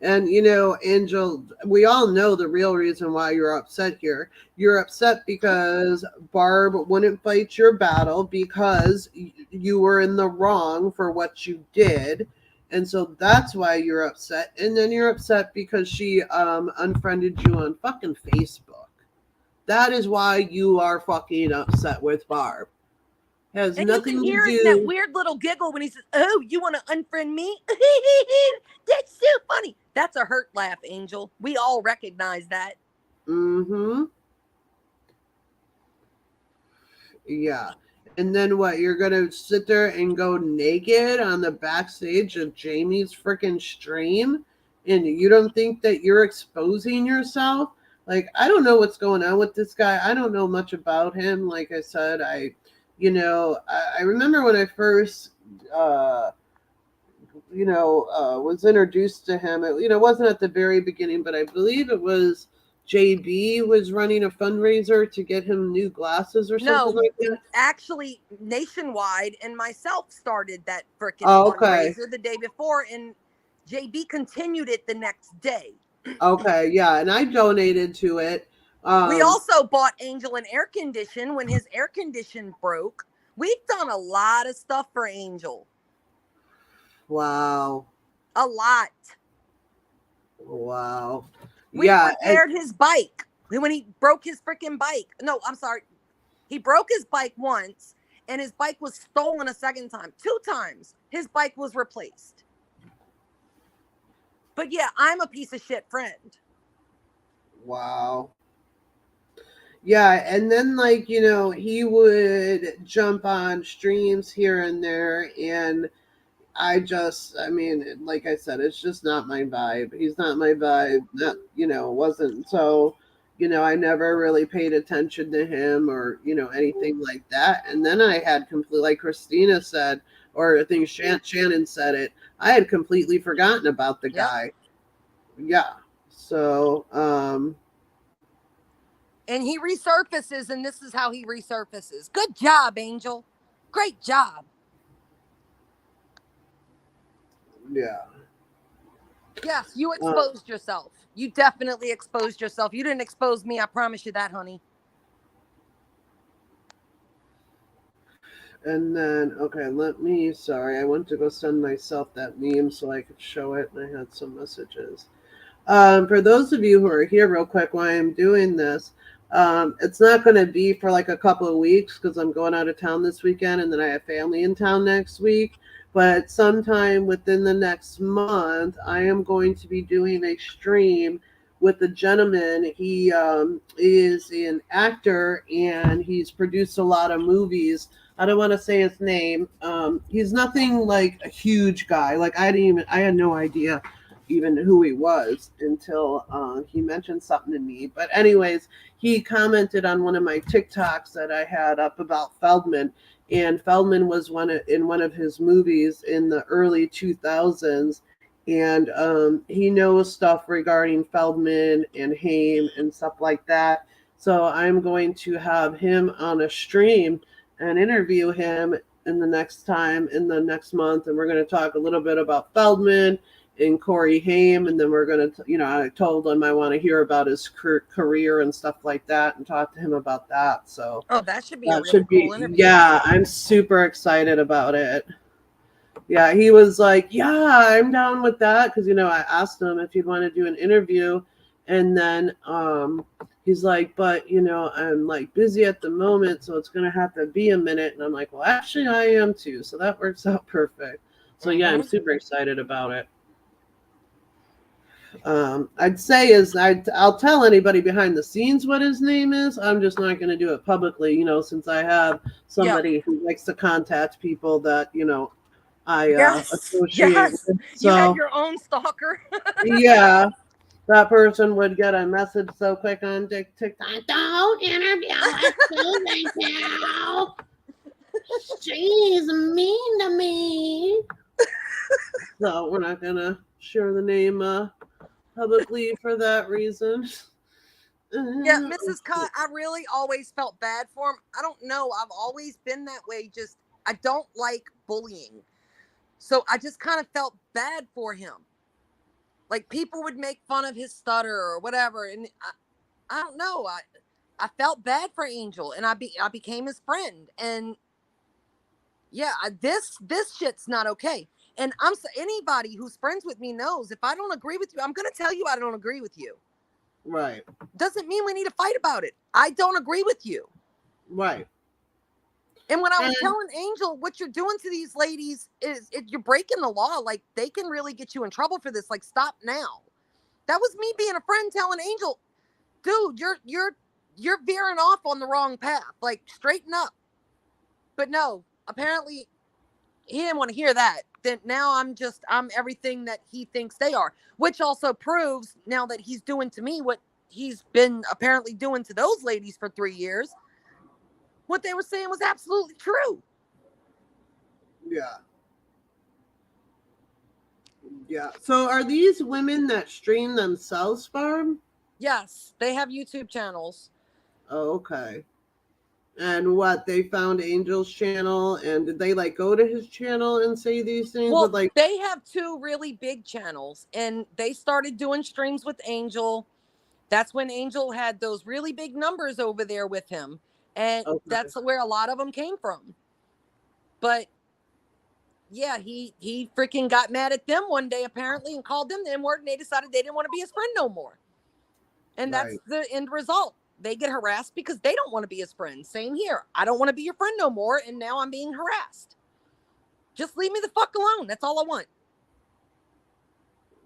[SPEAKER 1] And, Angel, we all know the real reason why you're upset here. You're upset because Barb wouldn't fight your battle because you were in the wrong for what you did. And so that's why you're upset. And then you're upset because she unfriended you on fucking Facebook. That is why you are fucking upset with Barb. Has
[SPEAKER 2] and
[SPEAKER 1] nothing
[SPEAKER 2] you can hear
[SPEAKER 1] to
[SPEAKER 2] it in that weird little giggle when he says, oh, you want to unfriend me? That's so funny. That's a hurt laugh, Angel. We all recognize that.
[SPEAKER 1] Mm-hmm. Yeah. And then what? You're gonna sit there and go naked on the backstage of Jamie's freaking stream, and you don't think that you're exposing yourself? Like, I don't know what's going on with this guy. I don't know much about him. Like I said, I remember when I first, was introduced to him. It wasn't at the very beginning, but I believe it was JB was running a fundraiser to get him new glasses or something
[SPEAKER 2] No,
[SPEAKER 1] like that.
[SPEAKER 2] actually, Nationwide and myself started that freaking
[SPEAKER 1] Oh, okay.
[SPEAKER 2] fundraiser the day before, and JB continued it the next day.
[SPEAKER 1] Okay, yeah, and I donated to it.
[SPEAKER 2] We
[SPEAKER 1] Um,
[SPEAKER 2] also bought Angel an air condition when his air condition broke. We've done a lot of stuff for Angel.
[SPEAKER 1] wow,
[SPEAKER 2] A lot.
[SPEAKER 1] wow,
[SPEAKER 2] We
[SPEAKER 1] yeah,
[SPEAKER 2] repaired his bike when he broke his freaking bike. No, I'm sorry. He broke his bike once, and his bike was stolen a second time. 2 times his bike was replaced. But yeah, I'm a piece of shit friend.
[SPEAKER 1] wow. Yeah, and then he would jump on streams here and there, and I mean, like I said, it's just not my vibe. He's not my vibe. That, wasn't so, I never really paid attention to him or, anything like that. And then I had completely, like Christina said, or I think Shannon said it, I had completely forgotten about the
[SPEAKER 2] Yep.
[SPEAKER 1] guy. Yeah. So,
[SPEAKER 2] And he resurfaces, and this is how he resurfaces. Good job, Angel. Great job.
[SPEAKER 1] yeah.
[SPEAKER 2] Yes, you exposed yourself. You definitely exposed yourself. You didn't expose me. I promise you that, honey.
[SPEAKER 1] And then, okay, sorry, I went to go send myself that meme so I could show it, and I had some messages. For those of you who are here, real quick, while I'm doing this, it's not going to be for like a couple of weeks because I'm going out of town this weekend, and then I have family in town next week. But sometime within the next month, I am going to be doing a stream with a gentleman. He is an actor, and he's produced a lot of movies. I don't want to say his name. He's nothing like a huge guy. Like I had no idea even who he was until he mentioned something to me. But anyways, he commented on one of my TikToks that I had up about Feldman, and Feldman was in one of his movies in the early 2000s, and he knows stuff regarding Feldman and Haim and stuff like that. So I'm going to have him on a stream and interview him in the next month, and we're going to talk a little bit about Feldman and Corey Haim, and then we're going to, I told him I want to hear about his career and stuff like that and talk to him about that. So
[SPEAKER 2] that should be
[SPEAKER 1] that
[SPEAKER 2] a really
[SPEAKER 1] should be
[SPEAKER 2] cool interview.
[SPEAKER 1] Yeah, I'm super excited about it. Yeah, he was like, yeah, I'm down with that because I asked him if he'd want to do an interview, and then he's like, but I'm like busy at the moment, so it's gonna have to be a minute. And I'm like, well, actually, I am too, so that works out perfect. So yeah, I'm super excited about it. I'll tell anybody behind the scenes what his name is. I'm just not going to do it publicly, since I have somebody who likes to contact people that I associate with.
[SPEAKER 2] You had
[SPEAKER 1] So
[SPEAKER 2] your own stalker.
[SPEAKER 1] yeah, that person would get a message so quick on TikTok. Don't interview Suzi-Q. She's mean to me. So we're not gonna share the name publicly for that reason.
[SPEAKER 2] Yeah, Mrs. Cott, I really always felt bad for him. I don't know. I've always been that way. Just, I don't like bullying. So I just kind of felt bad for him. Like, people would make fun of his stutter or whatever. And I don't know. I felt bad for Angel, and I became his friend. And yeah, this shit's not okay. And anybody who's friends with me knows if I don't agree with you, I'm going to tell you I don't agree with you.
[SPEAKER 1] Right.
[SPEAKER 2] Doesn't mean we need to fight about it. I don't agree with you.
[SPEAKER 1] Right.
[SPEAKER 2] And when I was telling Angel, what you're doing to these ladies is you're breaking the law. Like, they can really get you in trouble for this. Like, stop now. That was me being a friend telling Angel, dude, you're veering off on the wrong path. Like, straighten up. But no, apparently he didn't want to hear that. Then now I'm everything that he thinks they are, which also proves now that he's doing to me what he's been apparently doing to those ladies for 3 years. What they were saying was absolutely true.
[SPEAKER 1] Yeah. Yeah. So are these women that stream themselves, Barb?
[SPEAKER 2] Yes, they have YouTube channels.
[SPEAKER 1] Oh, okay. And what, they found Angel's channel, and did they like go to his channel and say these things?
[SPEAKER 2] Well,
[SPEAKER 1] But like,
[SPEAKER 2] they have 2 really big channels, and they started doing streams with Angel. That's when Angel had those really big numbers over there with him, and
[SPEAKER 1] okay.
[SPEAKER 2] that's where a lot of them came from. But yeah, he freaking got mad at them one day apparently and called them the N-word, and they decided they didn't want to be his friend no more. And that's
[SPEAKER 1] Right.
[SPEAKER 2] the end result. They get harassed because they don't want to be his friend. Same here. I don't want to be your friend no more, and now I'm being harassed. Just leave me the fuck alone. That's all I want.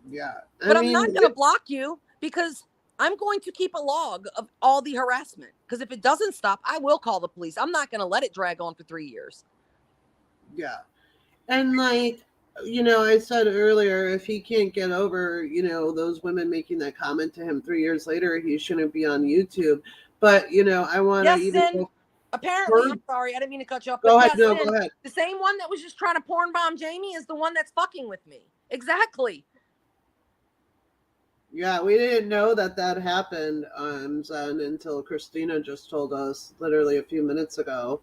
[SPEAKER 1] Yeah.
[SPEAKER 2] But I'm not going to block you because I'm going to keep a log of all the harassment. Because if it doesn't stop, I will call the police. I'm not going to let it drag on for 3 years.
[SPEAKER 1] Yeah. And like, I said earlier, if he can't get over, those women making that comment to him 3 years later, he shouldn't be on YouTube. But, I want to even go.
[SPEAKER 2] Apparently, I'm sorry, I didn't mean to cut you off.
[SPEAKER 1] Go
[SPEAKER 2] But
[SPEAKER 1] ahead. No, go ahead.
[SPEAKER 2] The same one that was just trying to porn bomb Jamie is the one that's fucking with me. Exactly.
[SPEAKER 1] Yeah, we didn't know that happened, Zen, until Christina just told us literally a few minutes ago.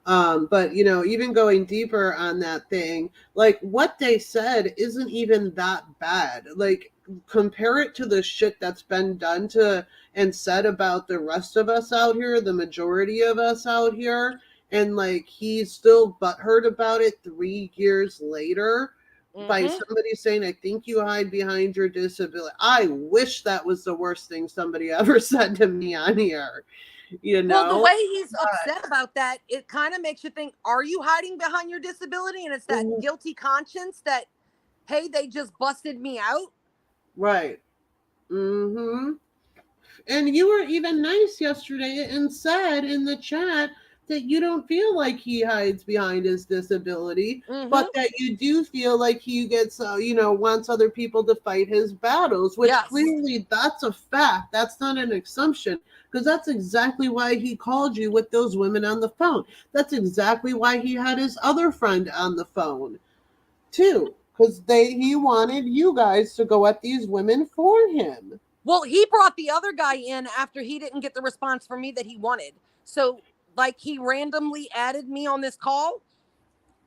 [SPEAKER 1] But even going deeper on that thing, like what they said isn't even that bad. Like compare it to the shit that's been done to and said about the rest of us out here, the majority of us out here, and like he's still butthurt about it 3 years later. By somebody saying, I think you hide behind your disability. I wish that was the worst thing somebody ever said to me on here.
[SPEAKER 2] Well, the way he's upset about that, it kind of makes you think, are you hiding behind your disability? And it's that guilty conscience that, hey, they just busted me out.
[SPEAKER 1] Right. Mm-hmm. And you were even nice yesterday and said in the chat that you don't feel like he hides behind his disability, but that you do feel like he gets, wants other people to fight his battles, which clearly that's a fact. That's not an assumption, because that's exactly why he called you with those women on the phone. That's exactly why he had his other friend on the phone, too, because he wanted you guys to go at these women for him.
[SPEAKER 2] Well, he brought the other guy in after he didn't get the response from me that he wanted. So, like, he randomly added me on this call.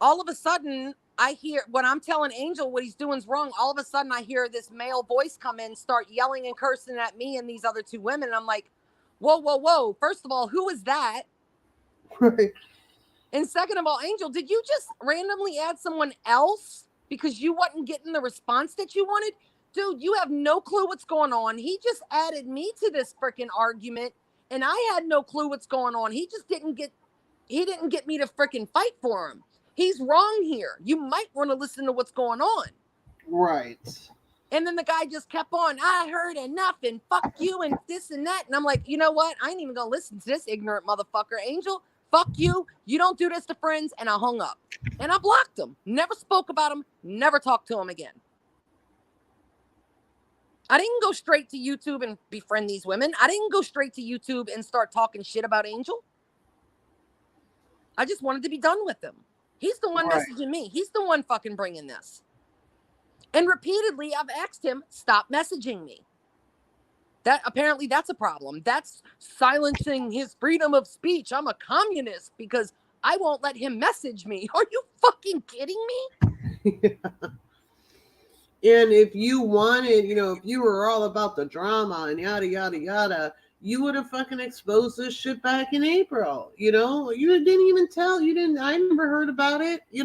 [SPEAKER 2] All of a sudden, I hear when I'm telling Angel what he's doing is wrong. All of a sudden, I hear this male voice come in, start yelling and cursing at me and these other 2 women. And I'm like, whoa, whoa, whoa. First of all, who is that?
[SPEAKER 1] Right.
[SPEAKER 2] And second of all, Angel, did you just randomly add someone else because you wasn't getting the response that you wanted? Dude, you have no clue what's going on. He just added me to this freaking argument, and I had no clue what's going on. He didn't get me to freaking fight for him. He's wrong here. You might want to listen to what's going on.
[SPEAKER 1] Right.
[SPEAKER 2] And then the guy just kept on, I heard enough and fuck you and this and that. And I'm like, you know what? I ain't even going to listen to this ignorant motherfucker. Angel, fuck you. You don't do this to friends. And I hung up. And I blocked him. Never spoke about him. Never talked to him again. I didn't go straight to YouTube and befriend these women. I didn't go straight to YouTube and start talking shit about Angel. I just wanted to be done with him. He's the one messaging me. He's the one fucking bringing this. And repeatedly, I've asked him, stop messaging me. Apparently that's a problem. That's silencing his freedom of speech. I'm a communist because I won't let him message me. Are you fucking kidding me?
[SPEAKER 1] Yeah. And if you wanted, if you were all about the drama and yada, yada, yada, you would have fucking exposed this shit back in April. You didn't even I never heard about it, you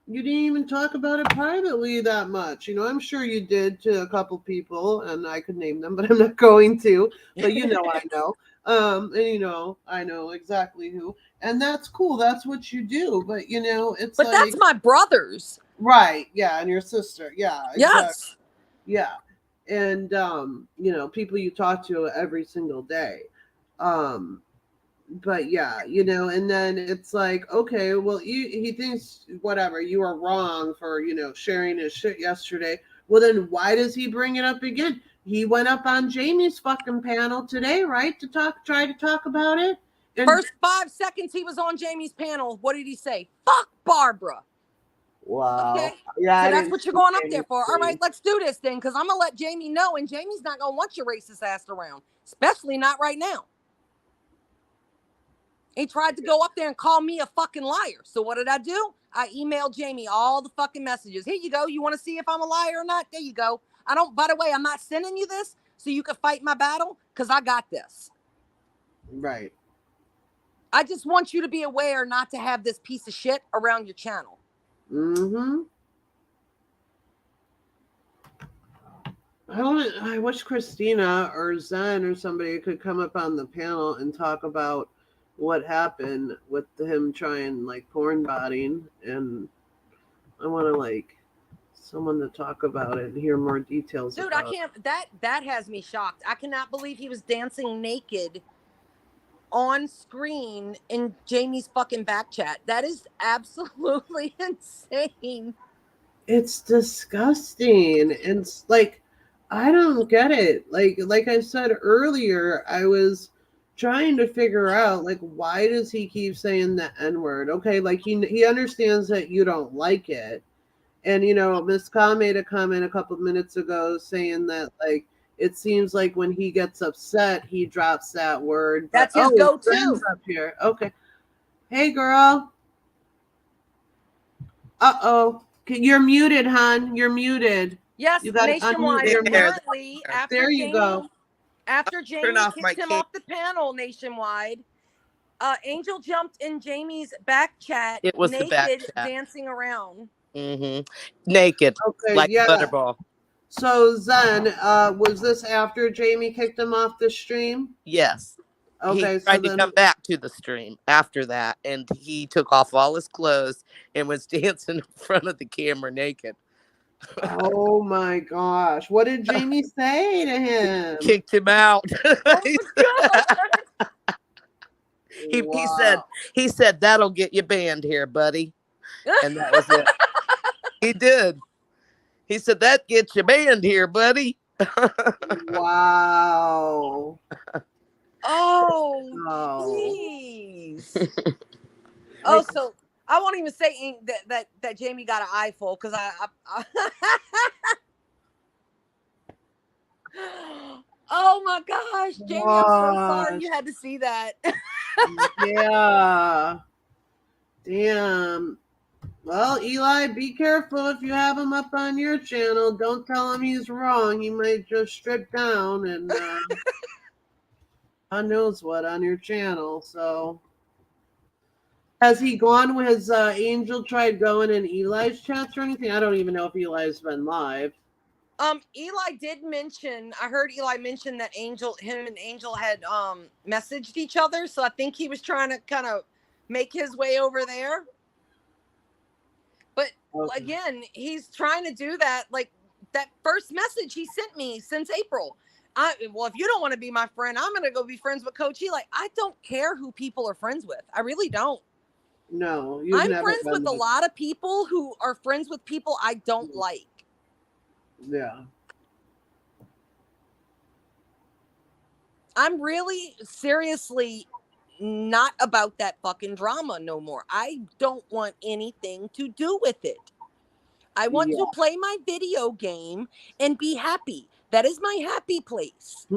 [SPEAKER 1] didn't even talk about it privately that much. I'm sure you did to a couple people, and I could name them, but I'm not going to. But I know. And I know exactly who. And that's cool. That's what you do. But it's
[SPEAKER 2] But that's my brothers.
[SPEAKER 1] Right. Yeah. And your sister. Yeah. Exactly.
[SPEAKER 2] Yes.
[SPEAKER 1] Yeah. And people you talk to every single day. But yeah, and then it's like, okay, well, he thinks whatever, you are wrong for, sharing his shit yesterday. Well, then why does he bring it up again? He went up on Jamie's fucking panel today, right? Try to talk about it. And
[SPEAKER 2] First 5 seconds he was on Jamie's panel, what did he say? Fuck Barbara.
[SPEAKER 1] wow.
[SPEAKER 2] Okay.
[SPEAKER 1] Yeah,
[SPEAKER 2] So
[SPEAKER 1] I
[SPEAKER 2] that's
[SPEAKER 1] didn't
[SPEAKER 2] what you're
[SPEAKER 1] see
[SPEAKER 2] going up there
[SPEAKER 1] Jamie's
[SPEAKER 2] for. All right,
[SPEAKER 1] thing.
[SPEAKER 2] let's do this then, because I'm going to let Jamie know, and Jamie's not going to want your racist ass around, especially not right now. He tried to go up there and call me a fucking liar. So what did I do? I emailed Jamie all the fucking messages. Here you go. You want to see if I'm a liar or not? There you go. By the way, I'm not sending you this so you can fight my battle, because I got this.
[SPEAKER 1] Right.
[SPEAKER 2] I just want you to be aware not to have this piece of shit around your channel.
[SPEAKER 1] Mm-hmm. I wish Christina or Zen or somebody could come up on the panel and talk about what happened with him trying porn botting, and I want to someone to talk about it and hear more details.
[SPEAKER 2] Dude, I can't. That has me shocked. I cannot believe he was dancing naked on screen in Jamie's fucking back chat. That is absolutely insane.
[SPEAKER 1] It's disgusting. And I don't get it. Like I said earlier, I was trying to figure out why does he keep saying the N-word? Okay, he understands that you don't like it. And Miss Ka made a comment a couple of minutes ago saying that it seems like when he gets upset, he drops that word.
[SPEAKER 2] That's his go-to.
[SPEAKER 1] Up here. Okay. Hey, girl. Uh-oh. You're muted, hon. You're muted.
[SPEAKER 2] Yes,
[SPEAKER 1] You got
[SPEAKER 2] Nationwide. Apparently,
[SPEAKER 1] there you go.
[SPEAKER 2] After Jamie kicked him off the panel, Nationwide, Angel jumped in Jamie's back chat.
[SPEAKER 4] It was
[SPEAKER 2] naked,
[SPEAKER 4] the back chat.
[SPEAKER 2] dancing around.
[SPEAKER 4] Mm-hmm. Naked,
[SPEAKER 1] okay,
[SPEAKER 4] like Butterball.
[SPEAKER 1] So Zen, was this after Jamie kicked him off the stream?
[SPEAKER 4] Yes.
[SPEAKER 1] Okay,
[SPEAKER 4] he tried to come back to the stream after that, and he took off all his clothes and was dancing in front of the camera naked.
[SPEAKER 1] Oh my gosh. What did Jamie say to him?
[SPEAKER 4] Kicked him out. He said, that'll get you banned here, buddy. And that was it. He did. He said, that gets you banned here, buddy.
[SPEAKER 1] Wow.
[SPEAKER 2] Oh, jeez. Oh, so I won't even say that Jamie got an eyeful, because I oh my gosh, Jamie, I'm so sorry you had to see that.
[SPEAKER 1] Yeah. Damn. Well, Eli, be careful if you have him up on your channel. Don't tell him he's wrong. He might just strip down and God knows what on your channel. So, has he gone with his Angel tried going in Eli's chats or anything? I don't even know if Eli's been live.
[SPEAKER 2] Eli did mention, I heard Eli mention that him and Angel had messaged each other. So I think he was trying to kind of make his way over there. But again, he's trying to do that. Like that first message he sent me since April. Well, if you don't want to be my friend, I'm going to go be friends with Coach Eli. I don't care who people are friends with. I really don't.
[SPEAKER 1] No,
[SPEAKER 2] I'm friends with a lot of people who are friends with people I don't like.
[SPEAKER 1] Yeah.
[SPEAKER 2] I'm really seriously not about that fucking drama no more. I don't want anything to do with it. I want to play my video game and be happy. That is my happy place.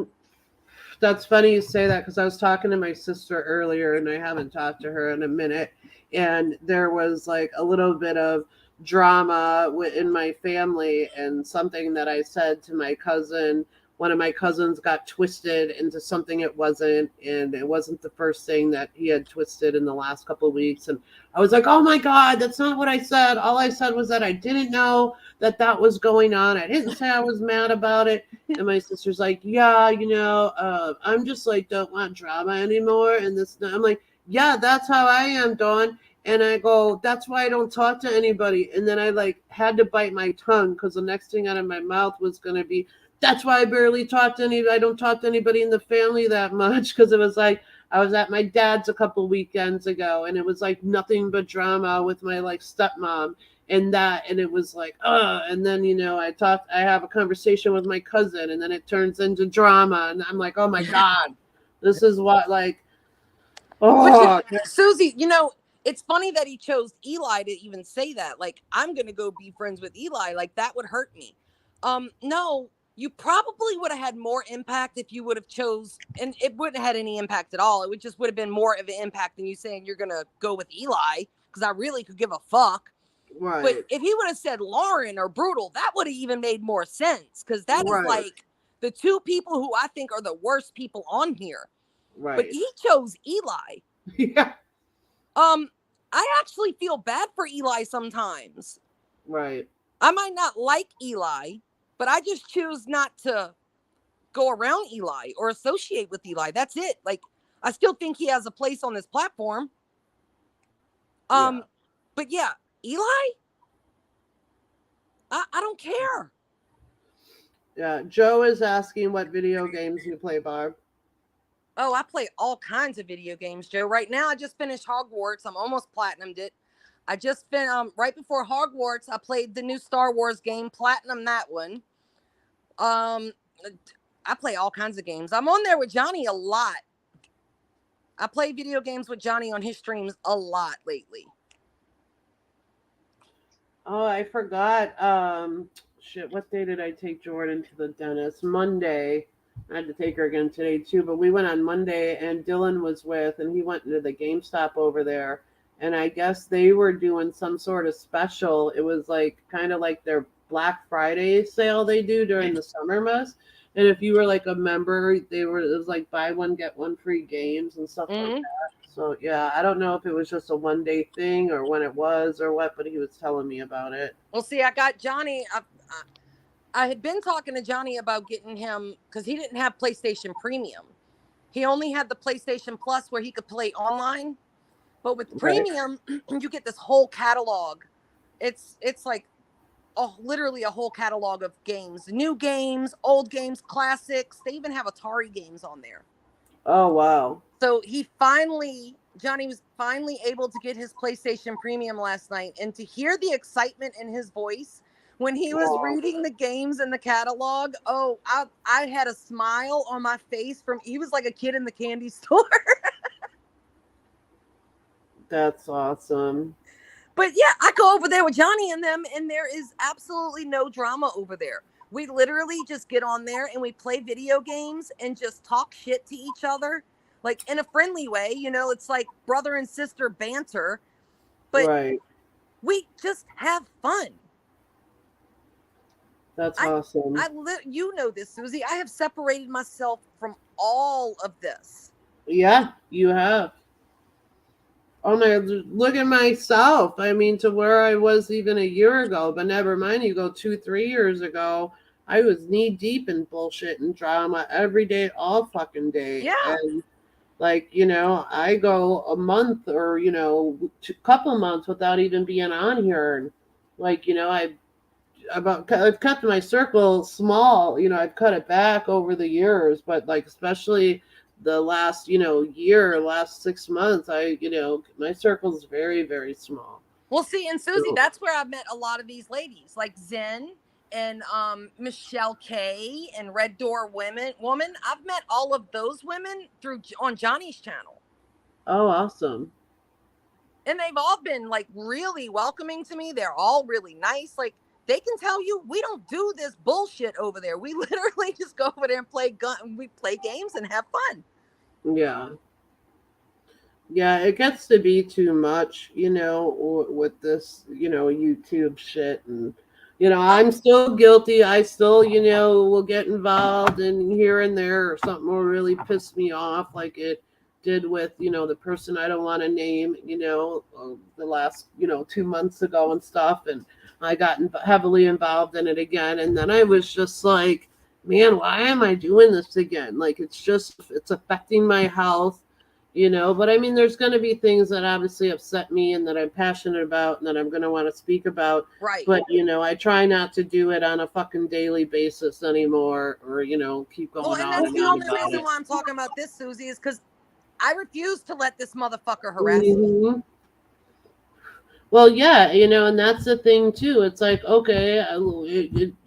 [SPEAKER 1] That's funny you say that, because I was talking to my sister earlier and I haven't talked to her in a minute. And there was like a little bit of drama in my family, and something that I said to my cousin. One of my cousins got twisted into something it wasn't, and it wasn't the first thing that he had twisted in the last couple of weeks. And I was like, oh my God, that's not what I said. All I said was that I didn't know that was going on. I didn't say I was mad about it. And my sister's like, yeah, I'm just like, don't want drama anymore. And this, I'm like, yeah, that's how I am, Dawn. And I go, that's why I don't talk to anybody. And then I like had to bite my tongue, because the next thing out of my mouth was going to be, that's why I barely talk to I don't talk to anybody in the family that much, because it was like, I was at my dad's a couple weekends ago, and it was like nothing but drama with my like stepmom and it was like, and then I have a conversation with my cousin, and then it turns into drama, and I'm like, oh my god, this is what like,
[SPEAKER 2] Susie, it's funny that he chose Eli to even say that. Like, I'm gonna go be friends with Eli. Like, that would hurt me. No, you probably would have had more impact if you would have chose, and it wouldn't have had any impact at all. It would have been more of an impact than you saying you're gonna go with Eli, because I really could give a fuck.
[SPEAKER 1] right.
[SPEAKER 2] But if he would have said Lauren or Brutal, that would have even made more sense, because that is like the two people who I think are the worst people on here.
[SPEAKER 1] Right.
[SPEAKER 2] But he chose Eli.
[SPEAKER 1] Yeah.
[SPEAKER 2] I actually feel bad for Eli sometimes.
[SPEAKER 1] Right.
[SPEAKER 2] I might not like Eli, but I just choose not to go around Eli or associate with Eli. That's it. Like, I still think he has a place on this platform. But yeah, Eli, I don't care.
[SPEAKER 1] Yeah, Joe is asking what video games you play, Barb.
[SPEAKER 2] Oh, I play all kinds of video games, Joe. Right now, I just finished Hogwarts. I'm almost platinumed it. I just right before Hogwarts, I played the new Star Wars game, platinum that one. I play all kinds of games. I'm on there with Johnny a lot. I play video games with Johnny on his streams a lot lately.
[SPEAKER 1] Oh, I forgot. Shit, what day did I take Jordan to the dentist? Monday. I had to take her again today too, but we went on Monday and Dylan was with, and he went into the GameStop over there, and I guess they were doing some sort of special. It was like kind of like their Black Friday sale they do during the summer months. And if you were like a member, it was like buy one get one free games and stuff like that. So yeah, I don't know if it was just a one day thing or when it was or what, but he was telling me about it.
[SPEAKER 2] Well, see, I got Johnny. I had been talking to Johnny about getting him, because he didn't have PlayStation Premium. He only had the PlayStation Plus where he could play online. But with Premium, you get this whole catalog. It's like literally a whole catalog of games, new games, old games, classics. They even have Atari games on there.
[SPEAKER 1] Oh, wow.
[SPEAKER 2] So Johnny was finally able to get his PlayStation Premium last night, and to hear the excitement in his voice when he was reading the games in the catalog, I had a smile on my face. He was like a kid in the candy store.
[SPEAKER 1] That's awesome.
[SPEAKER 2] But yeah, I go over there with Johnny and them, and there is absolutely no drama over there. We literally just get on there and we play video games and just talk shit to each other, like in a friendly way. It's like brother and sister banter, but we just have fun.
[SPEAKER 1] That's awesome.
[SPEAKER 2] You know this, Susie. I have separated myself from all of this.
[SPEAKER 1] Yeah, you have. Oh my, look at myself. I mean, to where I was even a year ago, but never mind, you go 2-3 years ago, I was knee deep in bullshit and drama every day, all fucking day.
[SPEAKER 2] Yeah.
[SPEAKER 1] And like, I go a month or, a couple months without even being on here. And like, I've kept my circle small, I've cut it back over the years, but like, especially the last, last 6 months, my circle is very, very small.
[SPEAKER 2] Well, see, and Susie, that's where I've met a lot of these ladies, like Zen and Michelle K and Red Door Woman. I've met all of those women on Johnny's channel.
[SPEAKER 1] Oh, awesome.
[SPEAKER 2] And they've all been like really welcoming to me. They're all really nice. Like, they can tell you we don't do this bullshit over there. We literally just go over there and play games and have fun.
[SPEAKER 1] Yeah. Yeah, it gets to be too much, with this, YouTube shit. And, I'm still guilty. I still, will get involved in here and there, or something will really piss me off, like it did with, the person I don't want to name, the last, 2 months ago and stuff. And I got heavily involved in it again. And then I was just like, man, why am I doing this again? Like, it's affecting my health, but I mean, there's going to be things that obviously upset me and that I'm passionate about and that I'm going to want to speak about.
[SPEAKER 2] Right.
[SPEAKER 1] But, I try not to do it on a fucking daily basis anymore, or, keep going on.
[SPEAKER 2] And that's the only reason why I'm talking about this, Susie, is because I refuse to let this motherfucker harass me.
[SPEAKER 1] Mhm. Well, yeah, and that's the thing too. It's like, okay,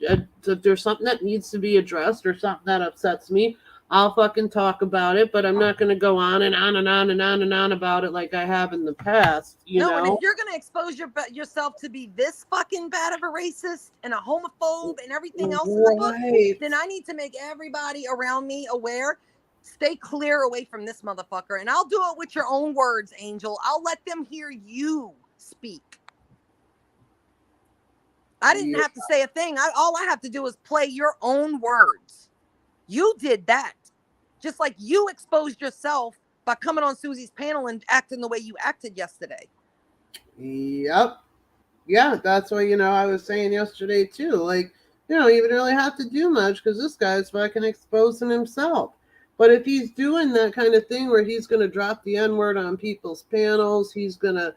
[SPEAKER 1] if there's something that needs to be addressed or something that upsets me, I'll fucking talk about it. But I'm not going to go on and on and on and on and on about it like I have in the past.
[SPEAKER 2] No, and if you're going to expose yourself to be this fucking bad of a racist and a homophobe and everything else in the book,
[SPEAKER 1] Right.
[SPEAKER 2] then I need to make everybody around me aware. Stay clear away from this motherfucker. And I'll do it with your own words, Angel. I'll let them hear you speak. I didn't have to say a thing. All I have to do is play your own words. You did that. Just like you exposed yourself by coming on Susie's panel and acting the way you acted yesterday.
[SPEAKER 1] Yep. Yeah, that's what, I was saying yesterday too. Like, you don't even really have to do much because this guy's fucking exposing himself. But if he's doing that kind of thing where he's going to drop the N-word on people's panels, he's going to,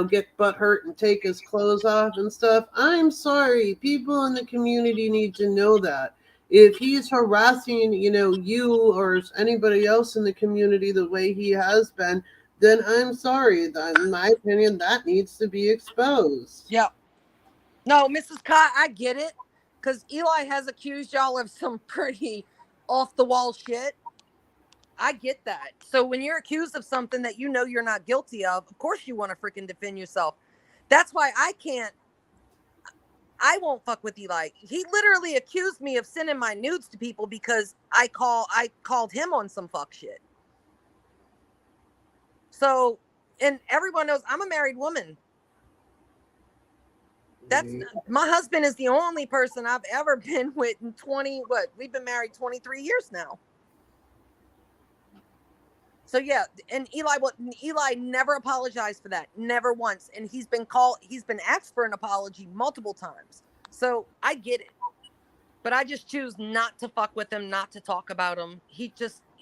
[SPEAKER 1] get butthurt and take his clothes off and stuff, I'm sorry. People in the community need to know that. If he's harassing, you or anybody else in the community the way he has been, then I'm sorry. In my opinion, that needs to be exposed.
[SPEAKER 2] Yep. No, Mrs. Cott, I get it. Because Eli has accused y'all of some pretty off-the-wall shit. I get that. So when you're accused of something that you know you're not guilty of course you want to freaking defend yourself. That's why I won't fuck with Eli. He literally accused me of sending my nudes to people because I called him on some fuck shit. So, and everyone knows I'm a married woman. My husband is the only person I've ever been with in we've been married 23 years now. So yeah, and Eli never apologized for that, never once. And he's been asked for an apology multiple times. So I get it, but I just choose not to fuck with him, not to talk about him. He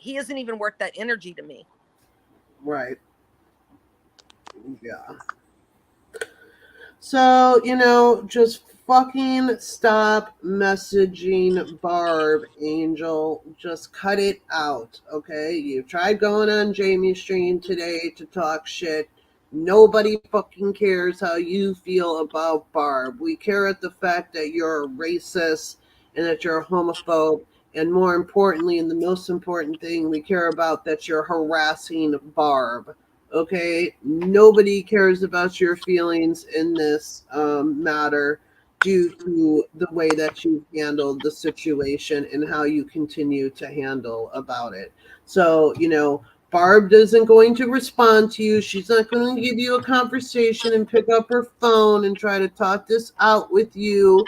[SPEAKER 2] isn't even worth that energy to me.
[SPEAKER 1] Right. Yeah. So, just fucking stop messaging Barb, Angel. Just cut it out, okay? You tried going on Jamie's stream today to talk shit. Nobody fucking cares how you feel about Barb. We care at the fact that you're a racist and that you're a homophobe. And more importantly, and the most important thing we care about, that you're harassing Barb. Okay, nobody cares about your feelings in this matter due to the way that you handled the situation and how you continue to handle about it. So, Barb isn't going to respond to you. She's not going to give you a conversation and pick up her phone and try to talk this out with you.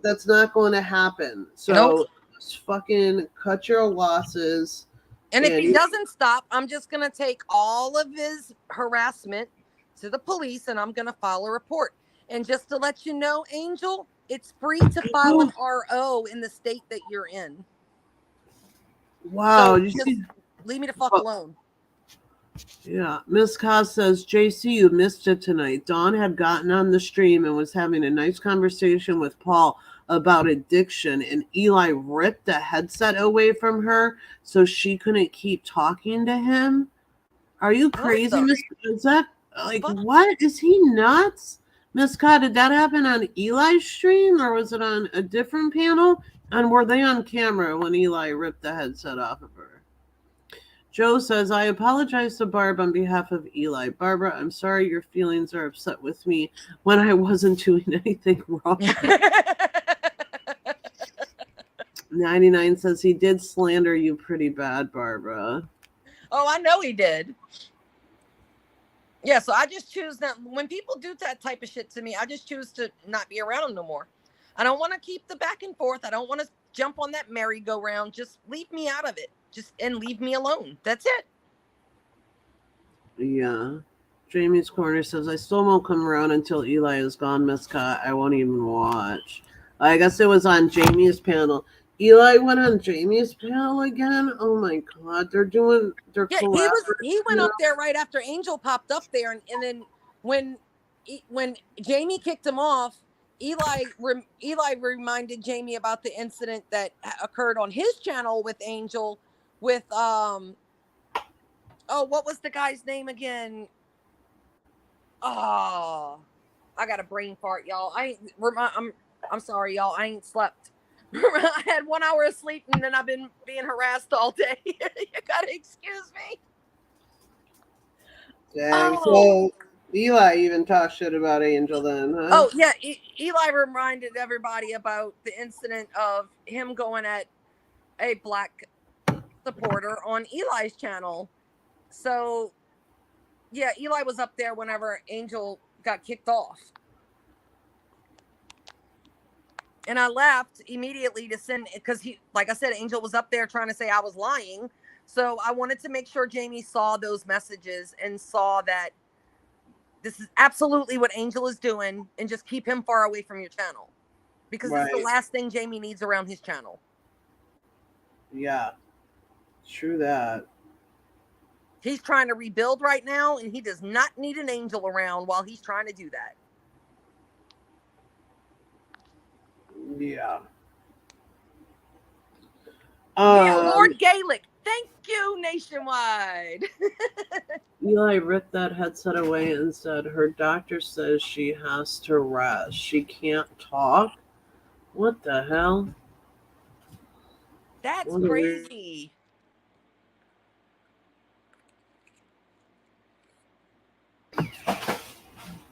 [SPEAKER 1] That's not going to happen. So,
[SPEAKER 2] Nope.
[SPEAKER 1] Just fucking cut your losses.
[SPEAKER 2] And if he doesn't stop, I'm just going to take all of his harassment to the police and I'm going to file a report. And just to let you know, Angel, it's free to file an RO in the state that you're in.
[SPEAKER 1] Wow.
[SPEAKER 2] So just leave me the fuck alone.
[SPEAKER 1] Yeah. Miss Cos says, JC, you missed it tonight. Dawn had gotten on the stream and was having a nice conversation with Paul about addiction, and Eli ripped the headset away from her so she couldn't keep talking to him. Are you crazy, Miss? Is that what? Is he nuts? Miss Ka, did that happen on Eli's stream or was it on a different panel? And were they on camera when Eli ripped the headset off of her? Joe says, I apologize to Barb on behalf of Eli. Barbara, I'm sorry your feelings are upset with me when I wasn't doing anything wrong. 99 says he did slander you pretty bad, Barbara.
[SPEAKER 2] Oh, I know he did. Yeah, so I just choose that when people do that type of shit to me, I just choose to not be around them no more. I don't want to keep the back and forth. I don't want to jump on that merry-go-round. Just leave me out of it. And leave me alone. That's it.
[SPEAKER 1] Yeah. Jamie's Corner says, I still won't come around until Eli is gone, Miss Scott. I won't even watch. I guess it was on Jamie's panel. Eli went on Jamie's panel again. Oh my God, they're
[SPEAKER 2] he went up there right after Angel popped up there, and then when Jamie kicked him off, Eli reminded Jamie about the incident that occurred on his channel with Angel with Oh, what was the guy's name again? Oh, I got a brain fart, y'all. I'm sorry, y'all. I ain't slept. I had 1 hour of sleep and then I've been being harassed all day. You gotta excuse me.
[SPEAKER 1] Dang.
[SPEAKER 2] Oh,
[SPEAKER 1] So Eli even talked shit about Angel then, huh?
[SPEAKER 2] oh yeah. Eli reminded everybody about the incident of him going at a black supporter on Eli's channel. So yeah, Eli was up there whenever Angel got kicked off. And I left immediately to send, because he, like I said, Angel was up there trying to say I was lying. So I wanted to make sure Jamie saw those messages and saw that this is absolutely what Angel is doing, and just keep him far away from your channel, because it's the
[SPEAKER 1] Right.
[SPEAKER 2] last thing Jamie needs around his channel.
[SPEAKER 1] Yeah. True that.
[SPEAKER 2] He's trying to rebuild right now, and he does not need an Angel around while he's trying to do that.
[SPEAKER 1] Yeah.
[SPEAKER 2] Yeah, Lord Gaelic. Thank you, Nationwide.
[SPEAKER 1] Eli ripped that headset away and said, her doctor says she has to rest. She can't talk. What the hell?
[SPEAKER 2] That's
[SPEAKER 1] What a weird...
[SPEAKER 2] crazy.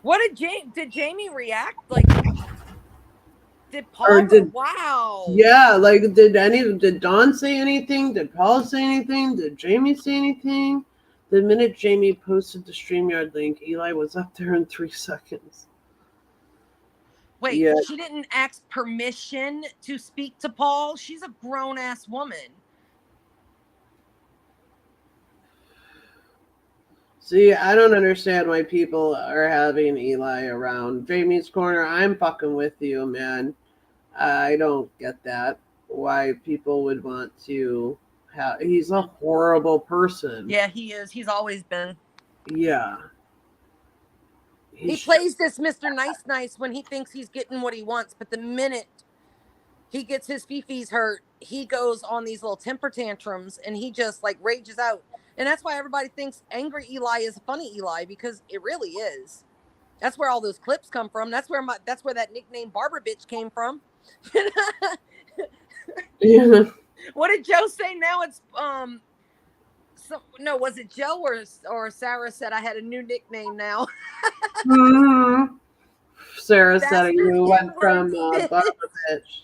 [SPEAKER 2] What did Jamie react? Like, did
[SPEAKER 1] Or
[SPEAKER 2] Paul?
[SPEAKER 1] did...
[SPEAKER 2] Wow.
[SPEAKER 1] Yeah, like did Dawn say anything? Did Paul say anything? Did Jamie say anything? The minute Jamie posted the StreamYard link, Eli was up there in 3 seconds.
[SPEAKER 2] Wait,
[SPEAKER 1] Yeah.
[SPEAKER 2] she didn't ask permission to speak to Paul? She's a grown-ass woman.
[SPEAKER 1] See, I don't understand why people are having Eli around. Jamie's Corner, I'm fucking with you, man. I don't get that. Why people would want to have... He's a horrible person.
[SPEAKER 2] Yeah, he is. He's always been.
[SPEAKER 1] Yeah.
[SPEAKER 2] He plays this Mr. Nice Nice when he thinks he's getting what he wants, but the minute he gets his fifis hurt, he goes on these little temper tantrums and he just like rages out. And that's why everybody thinks angry Eli is funny Eli, because it really is. That's where all those clips come from. That's where that nickname Barber bitch came from.
[SPEAKER 1] Yeah.
[SPEAKER 2] What did Joe say now? It's no, was it Joe or Sarah said I had a new nickname now?
[SPEAKER 1] Mm-hmm. Sarah said
[SPEAKER 2] Bastard
[SPEAKER 1] you went from
[SPEAKER 2] N-word
[SPEAKER 1] Barber
[SPEAKER 2] bitch.
[SPEAKER 1] bitch.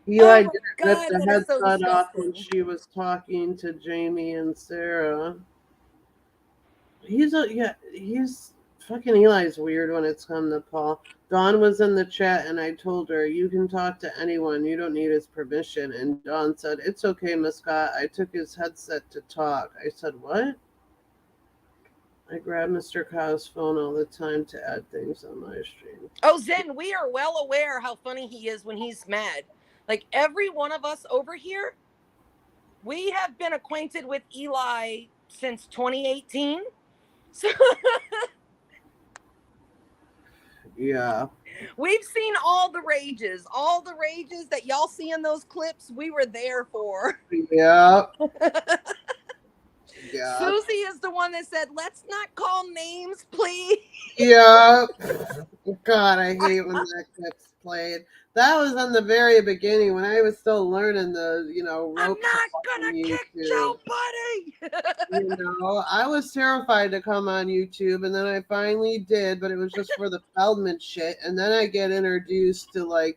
[SPEAKER 1] Eli did rip
[SPEAKER 2] God,
[SPEAKER 1] the
[SPEAKER 2] that is so
[SPEAKER 1] headset off when
[SPEAKER 2] disgusting.
[SPEAKER 1] she was talking to Jamie and Sarah. He's fucking... Eli's weird when it's come to Paul. Dawn was in the chat and I told her, you can talk to anyone, you don't need his permission. And Dawn said, it's okay, Miss Scott. I took his headset to talk. I said, what? I grab Mr. Cow's phone all the time to add things on my stream.
[SPEAKER 2] Oh, Zen, we are well aware how funny he is when he's mad. Like every one of us over here, we have been acquainted with Eli since 2018. So
[SPEAKER 1] Yeah.
[SPEAKER 2] we've seen all the rages that y'all see in those clips. We were there for.
[SPEAKER 1] Yeah. Yeah.
[SPEAKER 2] Susie is the one that said, let's not call names, please.
[SPEAKER 1] Yeah. God, I hate when that gets played. That was in the very beginning when I was still learning the,
[SPEAKER 2] I'm
[SPEAKER 1] ropes
[SPEAKER 2] not
[SPEAKER 1] of
[SPEAKER 2] gonna
[SPEAKER 1] YouTube.
[SPEAKER 2] kick Joe Buddy.
[SPEAKER 1] I was terrified to come on YouTube, and then I finally did, but it was just for the Feldman shit. And then I get introduced to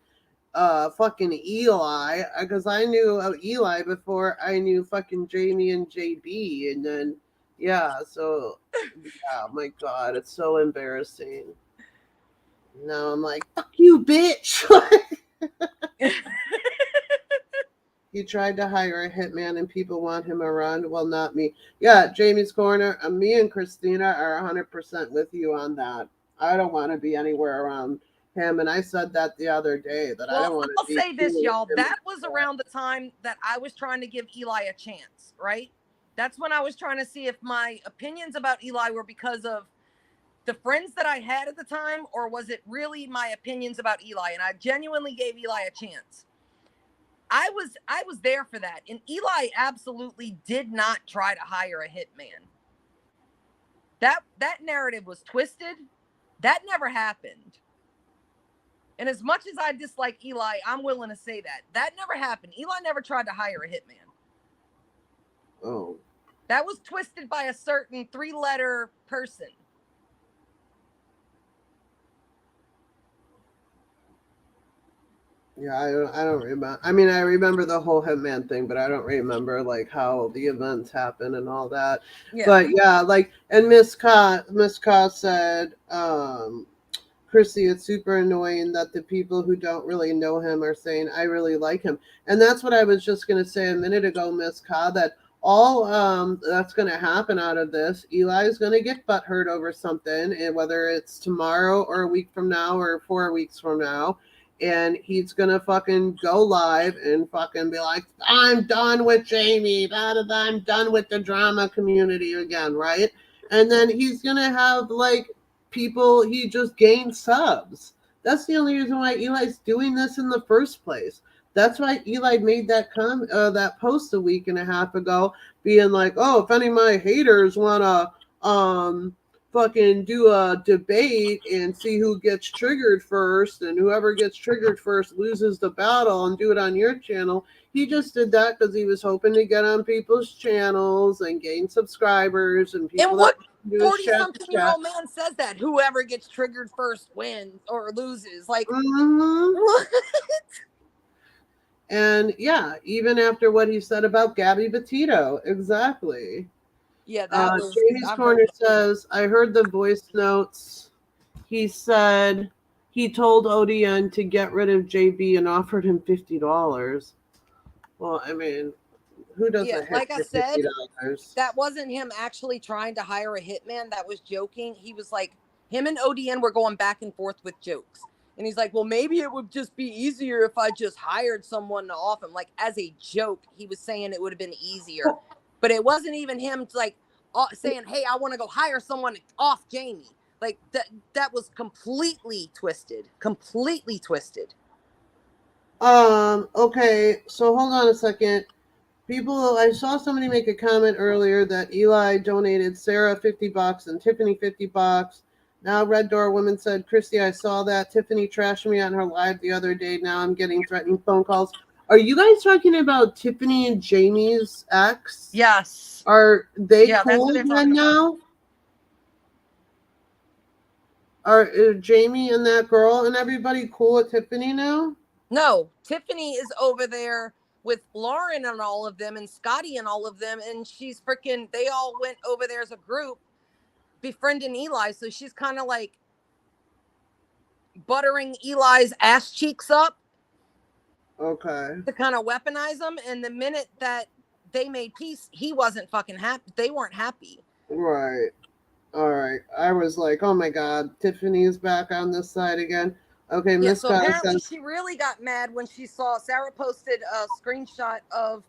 [SPEAKER 1] fucking Eli, because I knew of Eli before I knew fucking Jamie and JB, and then so my God, it's so embarrassing. Now I'm like, fuck you, bitch. He tried to hire a hitman and people want him around. Well, not me. Yeah, Jamie's Corner. Me and Christina are 100% with you on that. I don't want to be anywhere around him. And I said that the other day, that I don't want to
[SPEAKER 2] I'll
[SPEAKER 1] be...
[SPEAKER 2] say this, y'all. That was around the time that I was trying to give Eli a chance, right? That's when I was trying to see if my opinions about Eli were because of the friends that I had at the time, or was it really my opinions about Eli? And I genuinely gave Eli a chance. I was there for that. And Eli absolutely did not try to hire a hitman. That narrative was twisted. That never happened. And as much as I dislike Eli, I'm willing to say that never happened. Eli never tried to hire a hitman.
[SPEAKER 1] Oh.
[SPEAKER 2] That was twisted by a certain 3-letter person.
[SPEAKER 1] Yeah, I don't remember. I mean, I remember the whole Hitman thing, but I don't remember like how the events happened and all that.
[SPEAKER 2] Yeah.
[SPEAKER 1] But yeah, like, and Miss Ka said, Chrissy, it's super annoying that the people who don't really know him are saying, I really like him. And that's what I was just going to say a minute ago, Miss Ka, that all that's going to happen out of this, Eli's going to get butthurt over something, and whether it's tomorrow or a week from now or 4 weeks from now. And he's going to fucking go live and fucking be like, I'm done with Jamie. I'm done with the drama community again, right? And then he's going to have like, people, he just gained subs. That's the only reason why Eli's doing this in the first place. That's why Eli made that that post a week and a half ago, being like, "Oh, if any of my haters wanna fucking do a debate and see who gets triggered first, and whoever gets triggered first loses the battle, and do it on your channel." He just did that because he was hoping to get on people's channels and gain subscribers and people.
[SPEAKER 2] And what
[SPEAKER 1] that
[SPEAKER 2] 40-something-year-old man says that? Whoever gets triggered first wins or loses. Like,
[SPEAKER 1] what? And yeah, even after what he said about Gabby Petito, exactly.
[SPEAKER 2] Yeah, that was.
[SPEAKER 1] Jamie's Corner says, I heard the voice notes. He said he told ODN to get rid of JB and offered him $50. Well, I mean, who doesn't hit
[SPEAKER 2] like I said,
[SPEAKER 1] $50?
[SPEAKER 2] That wasn't him actually trying to hire a hitman. That was joking. He was like, him and ODN were going back and forth with jokes. And he's like, well, maybe it would just be easier if I just hired someone to off him. Like, as a joke, he was saying it would have been easier. But it wasn't even him like saying, hey, I want to go hire someone off Jamie. Like, that was completely twisted. Completely twisted.
[SPEAKER 1] Okay, so hold on a second. People, I saw somebody make a comment earlier that Eli donated Sarah $50 and Tiffany $50. Now Red Door Woman said, Christy, I saw that. Tiffany trashed me on her live the other day. Now I'm getting threatening phone calls. Are you guys talking about Tiffany and Jamie's ex?
[SPEAKER 2] Yes.
[SPEAKER 1] Are they cool again now? Are Jamie and that girl and everybody cool with Tiffany now?
[SPEAKER 2] No, Tiffany is over there with Lauren and all of them and Scotty and all of them. And she's freaking, they all went over there as a group befriending Eli. So she's kind of like buttering Eli's ass cheeks up.
[SPEAKER 1] Okay.
[SPEAKER 2] To kind of weaponize them. And the minute that they made peace, he wasn't fucking happy. They weren't happy.
[SPEAKER 1] Right. All right. I was like, oh my God, Tiffany is back on this side again. Okay,
[SPEAKER 2] yeah,
[SPEAKER 1] Miss
[SPEAKER 2] so apparently she really got mad when she saw Sarah posted a screenshot of